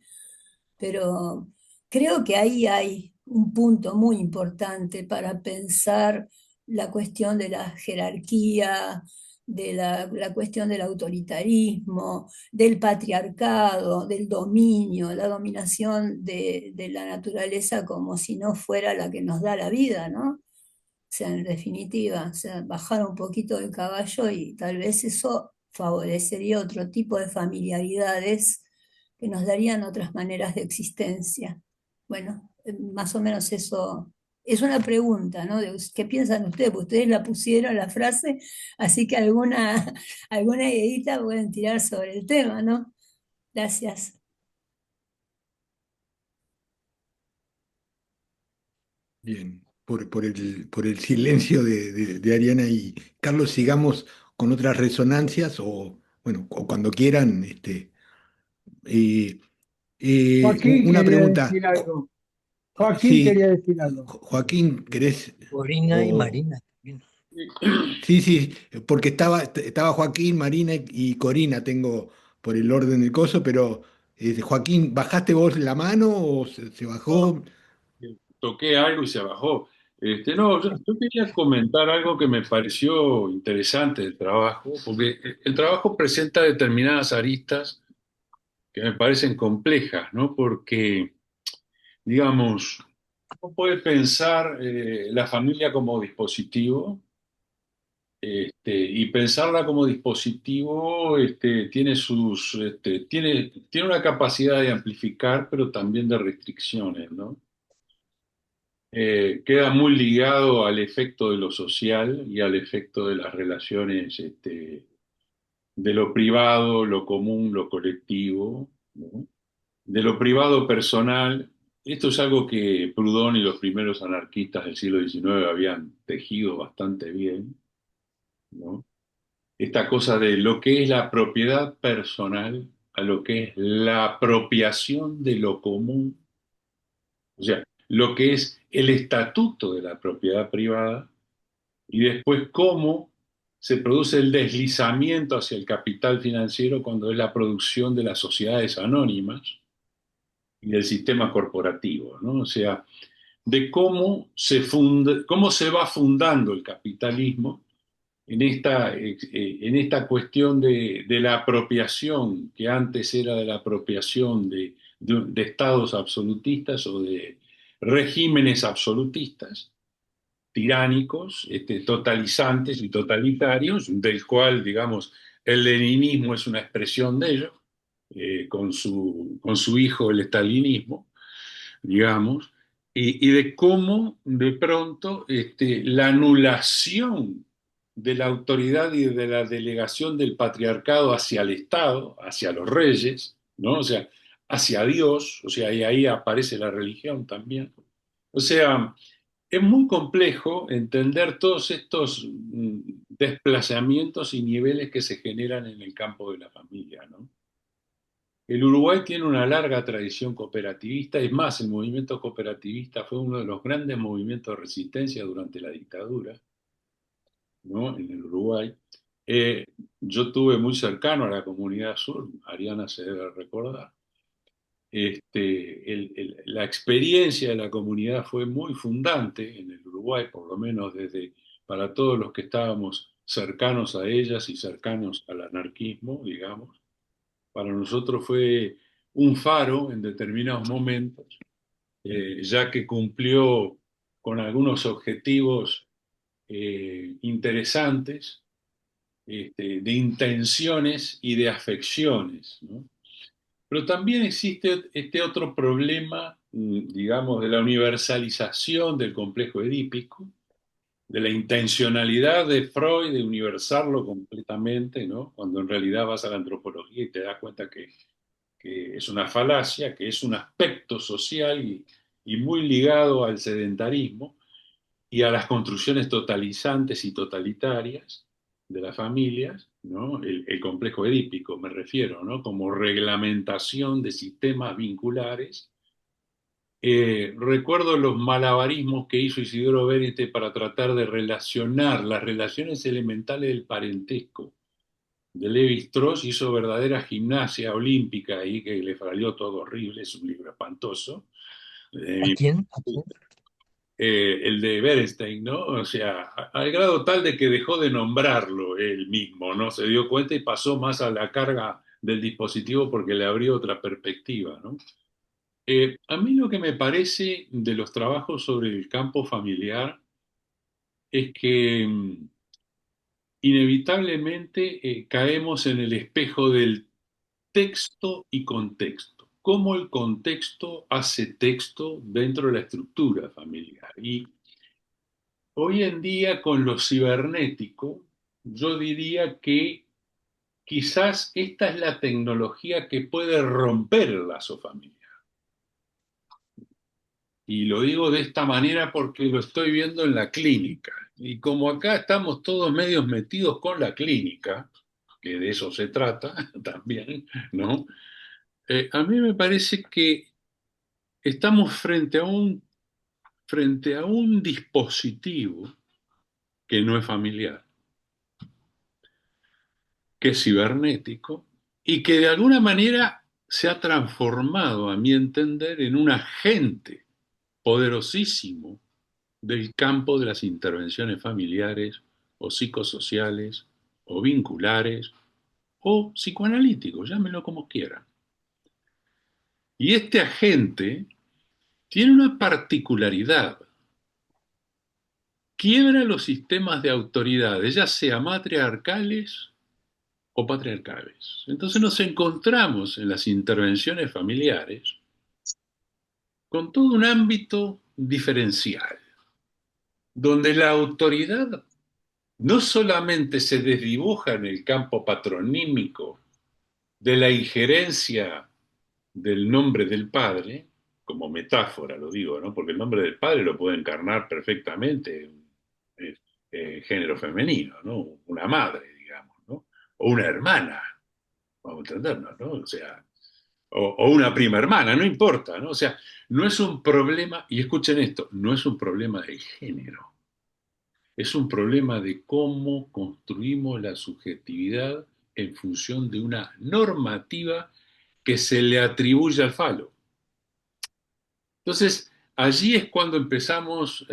pero creo que ahí hay un punto muy importante para pensar la cuestión de la jerarquía, de la cuestión del autoritarismo, del patriarcado, del dominio, la dominación de la naturaleza como si no fuera la que nos da la vida, ¿no? O sea, en definitiva, o sea, bajar un poquito del caballo y tal vez eso favorecería otro tipo de familiaridades que nos darían otras maneras de existencia. Bueno, más o menos eso es una pregunta, ¿no? ¿Qué piensan ustedes? Porque ustedes la pusieron la frase, así que alguna, alguna ideita pueden tirar sobre el tema, ¿no? Gracias. Bien, por el silencio de Ariana y Carlos, sigamos con otras resonancias o, bueno, o cuando quieran. Eh, Joaquín una quería pregunta. decir algo. Joaquín Sí, quería decir algo. Joaquín, ¿querés? Corina y O, Marina también. sí, sí, porque estaba Joaquín, Marina y Corina, tengo por el orden del coso, pero Joaquín, ¿bajaste vos la mano o se No, bajó? toqué algo y se bajó. No, yo quería comentar algo que me pareció interesante del trabajo, porque el trabajo presenta determinadas aristas que me parecen complejas, ¿no? Porque, digamos, uno puede pensar la familia como dispositivo, y pensarla como dispositivo tiene una capacidad de amplificar, pero también de restricciones, ¿no? Queda muy ligado al efecto de lo social y al efecto de las relaciones, de lo privado, lo común, lo colectivo, ¿no? De lo privado personal. Esto es algo que Proudhon y los primeros anarquistas del siglo XIX habían tejido bastante bien, ¿no? Esta cosa de lo que es la propiedad personal a lo que es la apropiación de lo común, o sea, lo que es el estatuto de la propiedad privada y después cómo se produce el deslizamiento hacia el capital financiero cuando es la producción de las sociedades anónimas y del sistema corporativo, ¿no? O sea, de cómo se va fundando el capitalismo en esta cuestión de la apropiación, que antes era de la apropiación de estados absolutistas o de regímenes absolutistas, tiránicos, totalizantes y totalitarios, del cual, digamos, el leninismo es una expresión de ello, con su hijo el estalinismo, digamos, y de cómo de pronto la anulación de la autoridad y de la delegación del patriarcado hacia el Estado, hacia los reyes, ¿no? O sea, hacia Dios, o sea, y ahí aparece la religión también. O sea, es muy complejo entender todos estos desplazamientos y niveles que se generan en el campo de la familia, ¿no? El Uruguay tiene una larga tradición cooperativista, es más, el movimiento cooperativista fue uno de los grandes movimientos de resistencia durante la dictadura, ¿no? En el Uruguay. Eh, yo tuve muy cercano a la comunidad sur, Ariana se debe recordar. La experiencia de la comunidad fue muy fundante en el Uruguay, por lo menos para todos los que estábamos cercanos a ellas y cercanos al anarquismo, digamos. Para nosotros fue un faro en determinados momentos, ya que cumplió con algunos objetivos interesantes, de intenciones y de afecciones, ¿no? Pero también existe este otro problema, digamos, de la universalización del complejo edípico, de la intencionalidad de Freud de universarlo completamente, ¿no? Cuando en realidad vas a la antropología y te das cuenta que es una falacia, que es un aspecto social y muy ligado al sedentarismo y a las construcciones totalizantes y totalitarias de las familias, ¿no? El complejo edípico me refiero, ¿no? Como reglamentación de sistemas vinculares. Recuerdo los malabarismos que hizo Isidoro Benete para tratar de relacionar las relaciones elementales del parentesco. De Levi-Strauss hizo verdadera gimnasia olímpica ahí, que le salió todo horrible, es un libro espantoso. ¿A quién? ¿A quién? El de Bernstein, ¿no? O sea, al grado tal de que dejó de nombrarlo él mismo, ¿no? Se dio cuenta y pasó más a la carga del dispositivo porque le abrió otra perspectiva, ¿no? A mí lo que me parece de los trabajos sobre el campo familiar es que inevitablemente caemos en el espejo del texto y contexto. Cómo el contexto hace texto dentro de la estructura familiar. Y hoy en día, con lo cibernético, yo diría que quizás esta es la tecnología que puede romper el lazo familiar. Y lo digo de esta manera porque lo estoy viendo en la clínica. Y como acá estamos todos medios metidos con la clínica, que de eso se trata también, ¿no? A mí me parece que estamos frente a un dispositivo que no es familiar, que es cibernético y que de alguna manera se ha transformado, a mi entender, en un agente poderosísimo del campo de las intervenciones familiares o psicosociales o vinculares o psicoanalíticos, llámenlo como quieran. Y este agente tiene una particularidad: quiebra los sistemas de autoridades, ya sea matriarcales o patriarcales. Entonces nos encontramos en las intervenciones familiares con todo un ámbito diferencial, donde la autoridad no solamente se desdibuja en el campo patronímico de la injerencia del nombre del padre, como metáfora lo digo, ¿no? Porque el nombre del padre lo puede encarnar perfectamente género femenino, ¿no? Una madre, digamos, ¿no? O una hermana, vamos a entendernos, ¿no? O sea, o una prima hermana, no importa, ¿no? O sea, no es un problema, y escuchen esto, no es un problema de género, es un problema de cómo construimos la subjetividad en función de una normativa que se le atribuye al falo. Entonces, allí es cuando empezamos,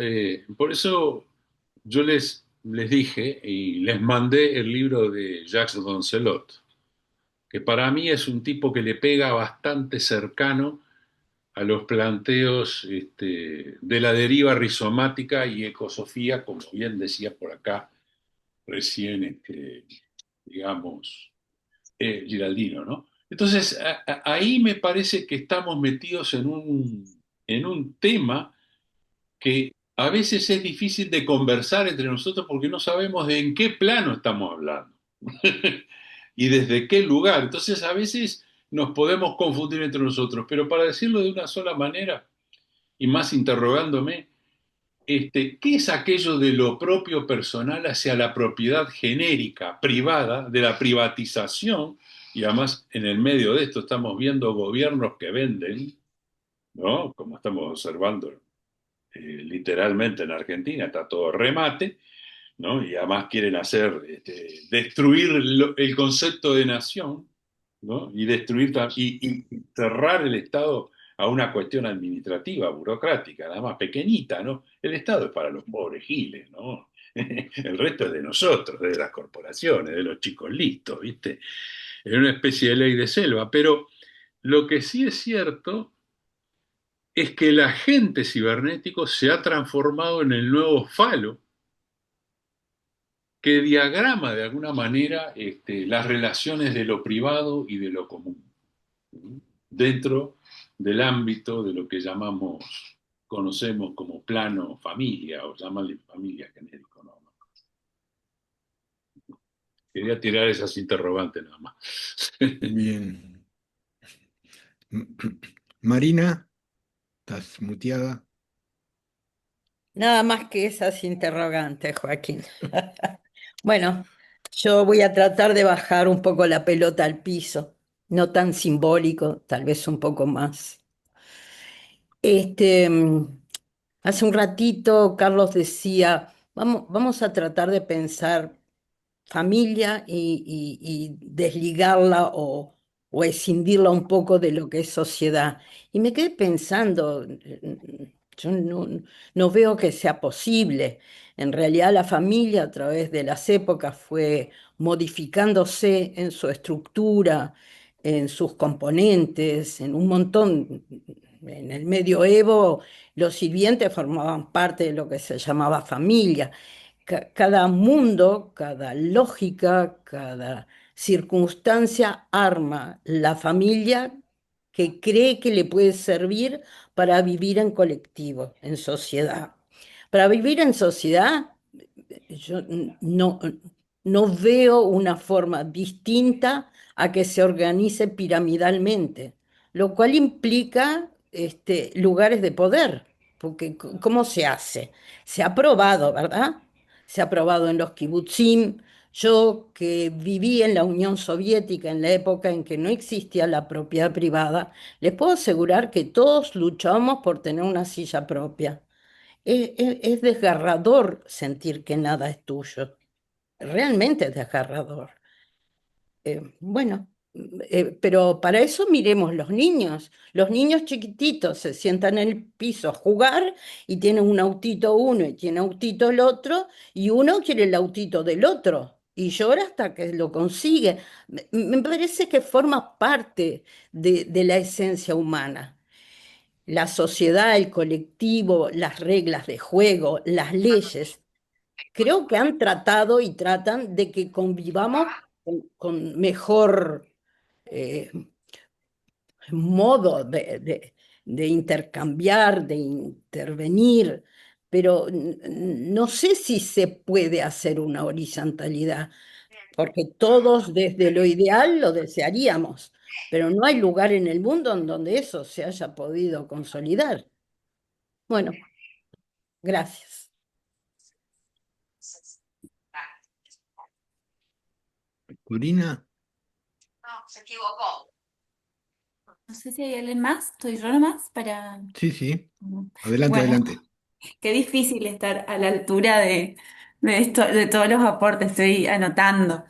por eso yo les dije y les mandé el libro de Jacques Doncelot, que para mí es un tipo que le pega bastante cercano a los planteos de la deriva rizomática y ecosofía, como bien decía por acá recién, digamos, Giraldino, ¿no? Entonces, ahí me parece que estamos metidos en un tema que a veces es difícil de conversar entre nosotros porque no sabemos de en qué plano estamos hablando y desde qué lugar. Entonces, a veces nos podemos confundir entre nosotros, pero para decirlo de una sola manera y más interrogándome, ¿qué es aquello de lo propio personal hacia la propiedad genérica, privada, de la privatización Y además, en el medio de esto estamos viendo gobiernos que venden, ¿no? Como estamos observando literalmente en Argentina, está todo remate, ¿no? Y además quieren hacer, destruir el concepto de nación, ¿no? Y destruir y cerrar el Estado a una cuestión administrativa, burocrática, nada más pequeñita, ¿no? El Estado es para los pobres giles, ¿no? El resto es de nosotros, de las corporaciones, de los chicos listos, ¿viste? Es una especie de ley de selva, pero lo que sí es cierto es que el agente cibernético se ha transformado en el nuevo falo que diagrama de alguna manera las relaciones de lo privado y de lo común, ¿sí? Dentro del ámbito de lo que conocemos como plano familia o llamarle familia genérico, ¿no? Quería tirar esas interrogantes nada más. Bien. Marina, estás muteada. Nada más que esas interrogantes, Joaquín. Bueno, yo voy a tratar de bajar un poco la pelota al piso, no tan simbólico, tal vez un poco más. Este, hace un ratito Carlos decía, vamos a tratar de pensar familia y desligarla o escindirla un poco de lo que es sociedad. Y me quedé pensando, yo no veo que sea posible. En realidad la familia a través de las épocas fue modificándose en su estructura, en sus componentes, en un montón. En el medioevo los sirvientes formaban parte de lo que se llamaba familia. Cada mundo, cada lógica, cada circunstancia arma la familia que cree que le puede servir para vivir en colectivo, en sociedad. Para vivir en sociedad, yo no veo una forma distinta a que se organice piramidalmente, lo cual implica lugares de poder, porque ¿cómo se hace? Se ha probado, ¿verdad? Se ha probado en los kibutzim. Yo que viví en la Unión Soviética en la época en que no existía la propiedad privada, les puedo asegurar que todos luchamos por tener una silla propia. Es desgarrador sentir que nada es tuyo. Realmente es desgarrador. Bueno, pero para eso miremos los niños. Los niños chiquititos se sientan en el piso a jugar y tienen un autito uno y tiene autito el otro y uno quiere el autito del otro y llora hasta que lo consigue. Me parece que forma parte de la esencia humana. La sociedad, el colectivo, las reglas de juego, las leyes, creo que han tratado y tratan de que convivamos con mejor eh, modo de intercambiar, de intervenir, pero no sé si se puede hacer una horizontalidad, porque todos desde lo ideal lo desearíamos, pero no hay lugar en el mundo en donde eso se haya podido consolidar. Bueno, gracias. Corina, No sé si hay alguien más, estoy yo nomás para... sí, sí. Adelante, Bueno, adelante. qué difícil estar a la altura de esto, de todos los aportes, estoy anotando.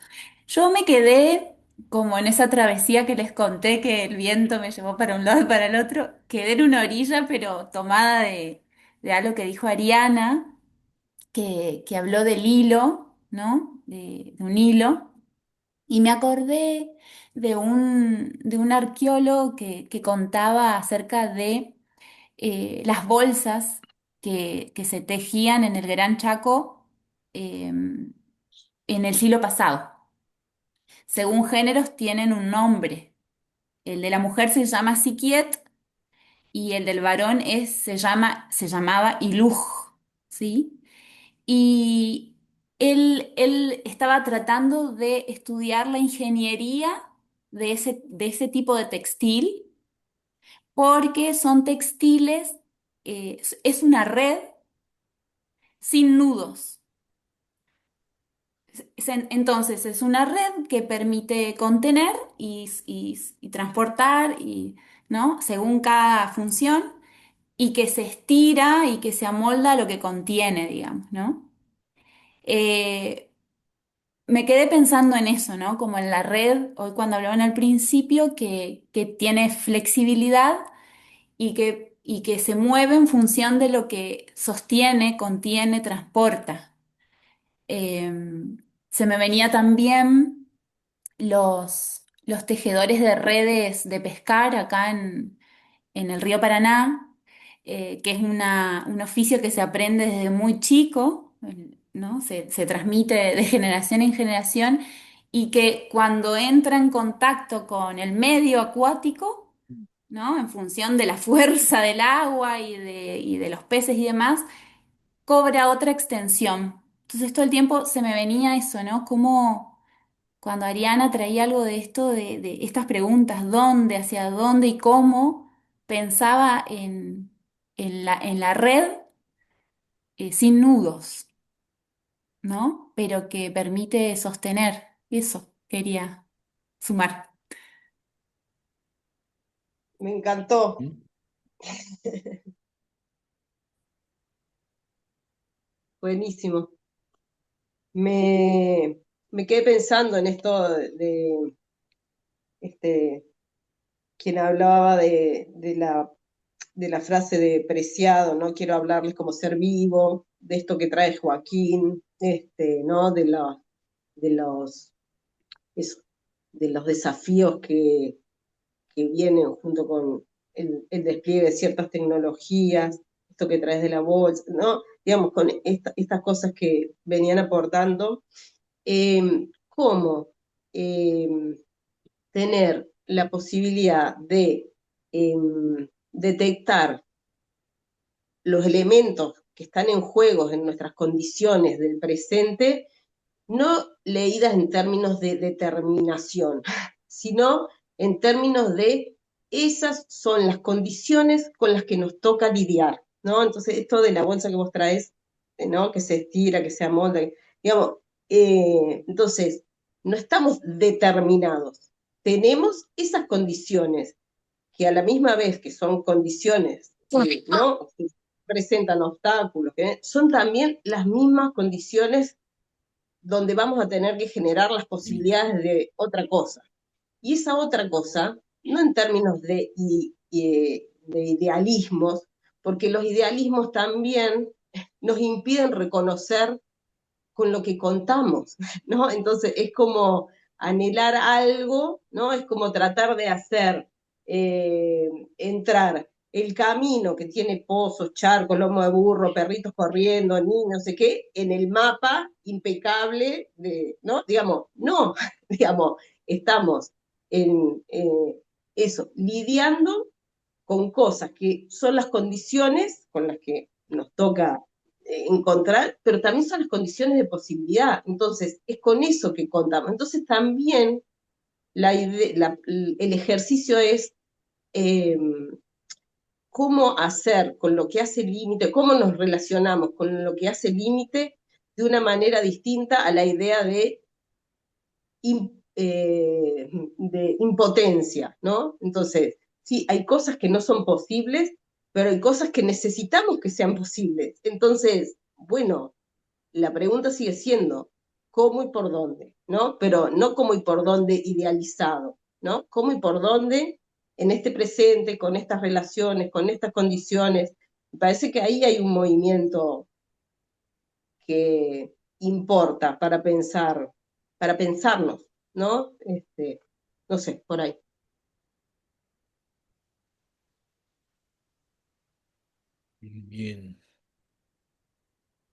Yo me quedé como en esa travesía que les conté que el viento me llevó para un lado y para el otro, quedé en una orilla, pero tomada de algo que dijo Ariana, que habló del hilo, ¿no? De un hilo. Y me acordé de un arqueólogo que contaba acerca de las bolsas que se tejían en el Gran Chaco en el siglo pasado. Según géneros tienen un nombre. El de la mujer se llama Siquiet y el del varón se llamaba Iluj, ¿sí? Y él estaba tratando de estudiar la ingeniería de ese tipo de textil, porque son textiles, es una red sin nudos. Entonces es una red que permite contener y transportar y, ¿no? Según cada función y que se estira y que se amolda a lo que contiene, digamos, ¿no? Eh, Me quedé pensando en eso, ¿no? Como en la red, hoy cuando hablaban al principio, que tiene flexibilidad y que se mueve en función de lo que sostiene, contiene, transporta. Eh, Se me venía también los tejedores de redes de pescar acá en el río Paraná, que es un oficio que se aprende desde muy chico, ¿no? Se transmite de generación en generación y que cuando entra en contacto con el medio acuático, ¿no? En función de la fuerza del agua y de los peces y demás, cobra otra extensión. Entonces todo el tiempo se me venía eso, ¿no? Como cuando Ariana traía algo de esto, de estas preguntas, ¿dónde, hacia dónde y cómo? Pensaba en la red sin nudos, ¿no? Pero que permite sostener. Eso quería sumar. Me encantó. ¿Mm? Buenísimo. Me, me quedé pensando en esto de este, quien hablaba de la frase de Preciado, ¿no? Quiero hablarles como ser vivo, de esto que trae Joaquín, ¿no? De los, eso, de los desafíos que vienen junto con el despliegue de ciertas tecnologías, esto que traes de la bolsa, ¿no? Digamos, con estas cosas que venían aportando, cómo eh, tener la posibilidad de detectar los elementos que están en juego en nuestras condiciones del presente, no leídas en términos de determinación, sino en términos de esas son las condiciones con las que nos toca lidiar, ¿no? Entonces, esto de la bolsa que vos traes, ¿no? Que se estira, que se amolda, digamos, entonces, no estamos determinados, tenemos esas condiciones que a la misma vez que son condiciones, ¿no? Que presentan obstáculos, que son también las mismas condiciones donde vamos a tener que generar las posibilidades de otra cosa. Y esa otra cosa, no en términos de idealismos, porque los idealismos también nos impiden reconocer con lo que contamos, ¿no? Entonces es como anhelar algo, ¿no? Es como tratar de hacer entrar el camino que tiene pozos, charcos, lomo de burro, perritos corriendo, niños, no sé qué, en el mapa impecable de, ¿no? Digamos, no, digamos, estamos en eso, lidiando con cosas que son las condiciones con las que nos toca encontrar, pero también son las condiciones de posibilidad. Entonces, es con eso que contamos. Entonces, también el ejercicio es eh, cómo hacer con lo que hace límite, cómo nos relacionamos con lo que hace límite de una manera distinta a la idea de impotencia, ¿no? Entonces, sí, hay cosas que no son posibles, pero hay cosas que necesitamos que sean posibles. Entonces, bueno, la pregunta sigue siendo cómo y por dónde, ¿no? Pero no cómo y por dónde idealizado, ¿no? Cómo y por dónde en este presente, con estas relaciones, con estas condiciones. Me parece que ahí hay un movimiento que importa para pensarnos, ¿no? No sé, por ahí. Bien.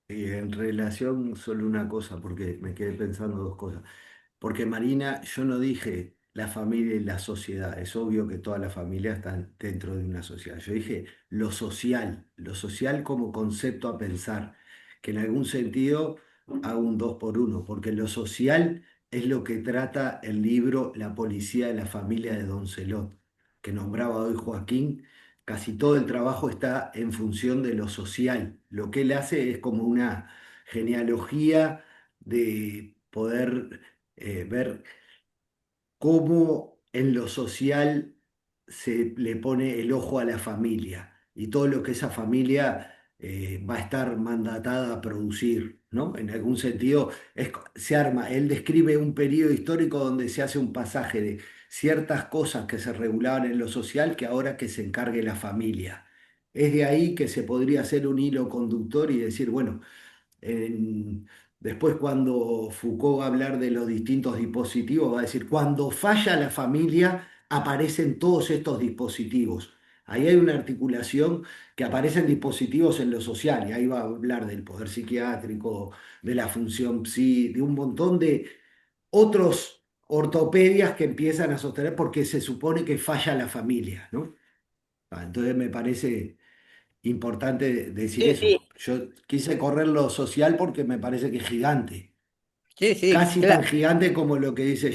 Y en relación, solo una cosa, porque me quedé pensando dos cosas. Porque Marina, yo no dije la familia y la sociedad. Es obvio que todas las familias están dentro de una sociedad. Yo dije lo social como concepto a pensar, que en algún sentido hago un dos por uno, porque lo social es lo que trata el libro La policía de la familia de Don Celot, que nombraba hoy Joaquín. Casi todo el trabajo está en función de lo social. Lo que él hace es como una genealogía de poder ver cómo en lo social se le pone el ojo a la familia y todo lo que esa familia va a estar mandatada a producir, ¿no? En algún sentido, se arma, él describe un periodo histórico donde se hace un pasaje de ciertas cosas que se regulaban en lo social que ahora que se encargue la familia. Es de ahí que se podría hacer un hilo conductor y decir, bueno, en- después cuando Foucault va a hablar de los distintos dispositivos, va a decir, cuando falla la familia, aparecen todos estos dispositivos. Ahí hay una articulación que aparecen dispositivos en lo social, y ahí va a hablar del poder psiquiátrico, de la función psi, de un montón de otros ortopedias que empiezan a sostener porque se supone que falla la familia, ¿no? Entonces me parece importante decir Sí, sí, eso. Yo quise correr lo social porque me parece que es gigante, sí, sí, casi tan claro. gigante como lo que dice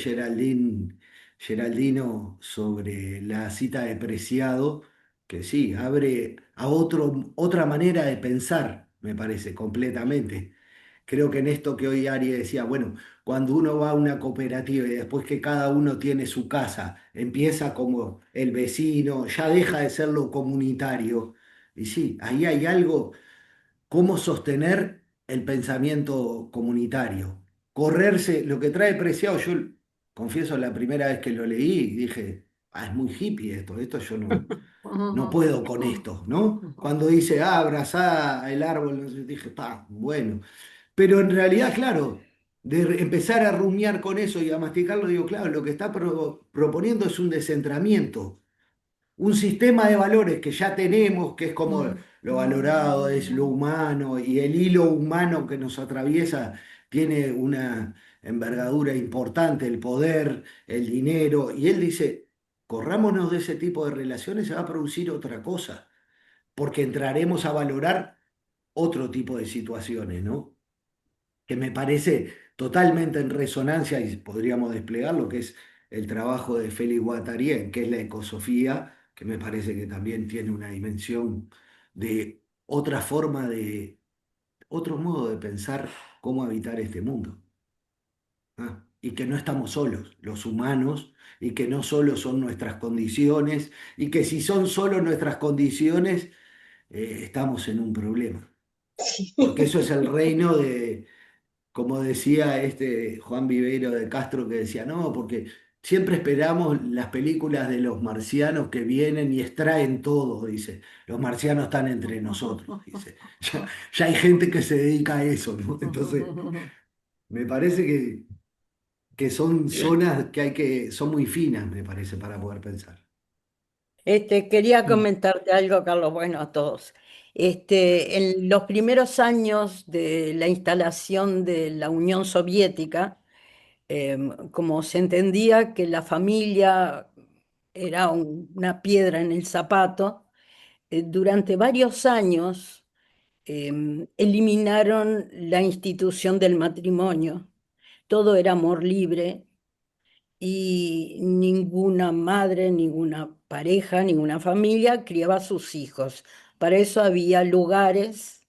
Geraldino sobre la cita de Preciado, que sí, abre a otra manera de pensar, me parece, completamente. Creo que en esto que hoy Ari decía, bueno, cuando uno va a una cooperativa y después que cada uno tiene su casa, empieza como el vecino, ya deja de ser lo comunitario. Y sí, ahí hay algo, cómo sostener el pensamiento comunitario. Correrse, lo que trae Preciado, yo confieso la primera vez que lo leí, dije, ah, es muy hippie esto yo no puedo con esto, ¿no? Cuando dice, ah, abrazá el árbol, no sé, dije, pa, bueno. Pero en realidad, claro, empezar a rumiar con eso y a masticarlo, digo, claro, lo que está proponiendo es un descentramiento, un sistema de valores que ya tenemos, que es como lo valorado, es lo humano, y el hilo humano que nos atraviesa tiene una envergadura importante, el poder, el dinero, y él dice, corrámonos de ese tipo de relaciones, se va a producir otra cosa, porque entraremos a valorar otro tipo de situaciones, ¿no? Que me parece totalmente en resonancia y podríamos desplegar lo que es el trabajo de Félix Guattari, que es la ecosofía, que me parece que también tiene una dimensión de otra forma de, otro modo de pensar cómo habitar este mundo. Y que no estamos solos, los humanos, y que no solo son nuestras condiciones, y que si son solo nuestras condiciones, estamos en un problema. Porque eso es el reino de, como decía este Juan Viveiro de Castro, que decía, no, porque siempre esperamos las películas de los marcianos que vienen y extraen todo, dice. Los marcianos están entre nosotros, dice. Ya hay gente que se dedica a eso, ¿no? Entonces, me parece que son zonas que son muy finas, me parece, para poder pensar. Quería Mm. comentarte algo, Carlos, bueno, a todos. En los primeros años de la instalación de la Unión Soviética, como se entendía que la familia era una piedra en el zapato, durante varios años eliminaron la institución del matrimonio. Todo era amor libre y ninguna madre, ninguna pareja, ninguna familia criaba a sus hijos. Para eso había lugares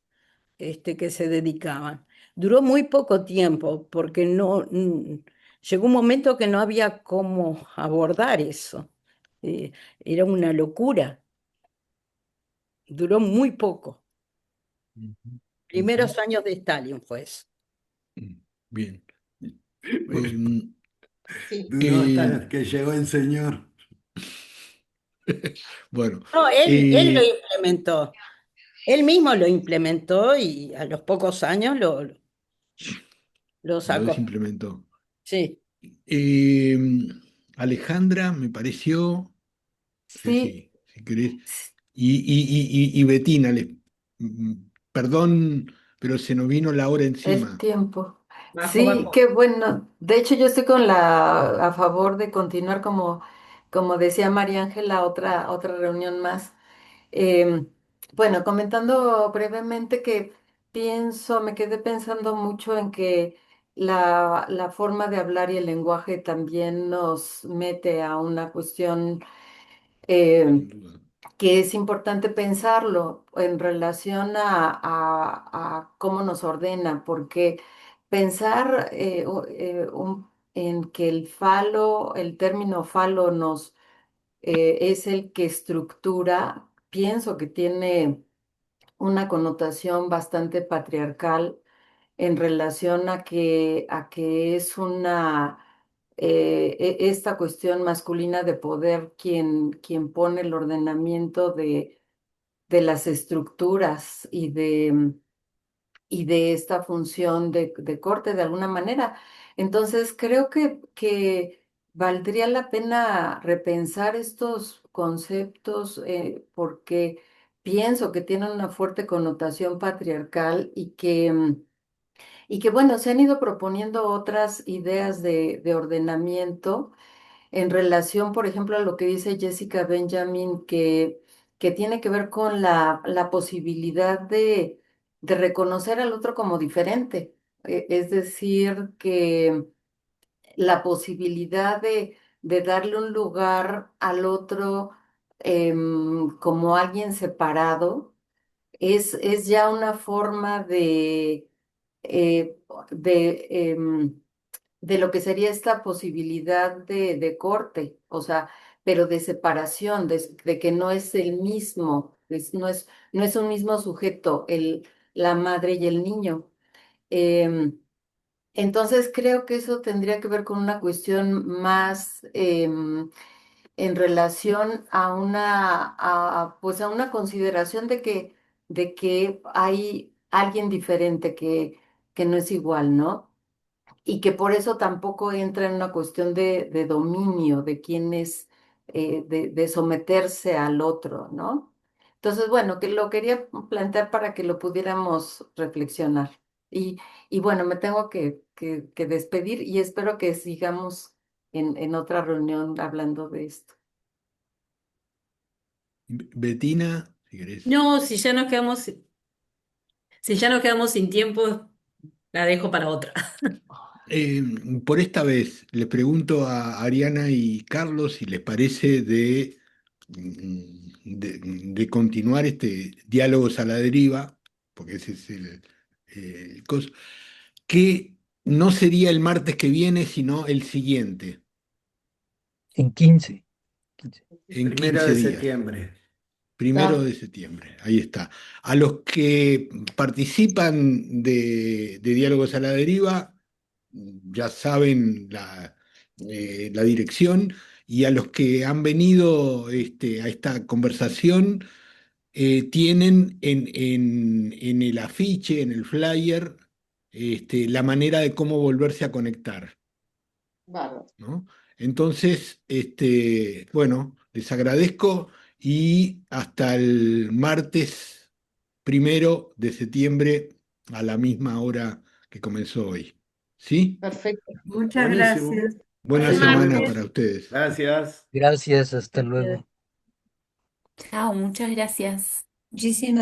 que se dedicaban. Duró muy poco tiempo porque llegó un momento que no había cómo abordar eso. Eh, Era una locura. Duró muy poco. Ujú, ujú. Primeros años de Stalin fue eso. Bien. Bueno, Em, Sí. duró eh, hasta que llegó el señor. bueno, No, él lo eh, implementó. Él mismo lo implementó y a los pocos años lo lo sacó. desimplementó. Sí, Em, Alejandra me pareció, Sí, si querés, y Betina, mm, perdón, pero se nos vino la hora el encima. tiempo. Bajo, Sí, bajo. qué bueno. De hecho, yo estoy con a favor de continuar como decía María Ángela, otra reunión más. Em, bueno, comentando brevemente que me quedé pensando mucho en que la forma de hablar y el lenguaje también nos mete a una cuestión Sin em, duda. que es importante pensarlo en relación a cómo nos ordena, porque pensar en que el término falo es el que estructura, pienso que tiene una connotación bastante patriarcal en relación a que es esta cuestión masculina de poder quien pone el ordenamiento de las estructuras y de esta función de corte de alguna manera. Entonces, creo que valdría la pena repensar estos conceptos porque pienso que tienen una fuerte connotación patriarcal y que, bueno, se han ido proponiendo otras ideas de ordenamiento en relación, por ejemplo, a lo que dice Jessica Benjamin, que tiene que ver con la posibilidad de reconocer al otro como diferente. Es decir, que la posibilidad de darle un lugar al otro como alguien separado es ya una forma eh, de, em, de lo que sería esta posibilidad de corte, o sea, pero de separación, de que no es el mismo, no es un mismo sujeto, la madre y el niño. Em, entonces creo que eso tendría que ver con una cuestión más en relación pues a una consideración de que hay alguien diferente que no es igual, ¿no? Y que por eso tampoco entra en una cuestión de dominio, de quién es, de someterse al otro, ¿no? Entonces, bueno, que lo quería plantear para que lo pudiéramos reflexionar. Y bueno, me tengo que despedir y espero que sigamos en otra reunión hablando de esto. Betina, si querés. No, si ya nos quedamos sin tiempo, la dejo para otra. Eh, por esta vez les pregunto a Ariana y Carlos si les parece de continuar este diálogos a la deriva, porque ese es el coso, que no sería el martes que viene, sino el siguiente, En 15. 15. en Primero 15 de días. septiembre. 1 de septiembre, ahí está. A los que participan de Diálogos a la Deriva, ya saben la dirección, y a los que han venido a esta conversación, tienen en el afiche, en el flyer, la manera de cómo volverse a conectar, Bárbaro. ¿no? Entonces, bueno, les agradezco y hasta el martes 1 de septiembre a la misma hora que comenzó hoy. ¿Sí? Perfecto. Muchas Buenísimo. gracias. Buena Hasta el semana martes. para ustedes. Gracias. Gracias, hasta luego. Chao, muchas gracias. Muchísimas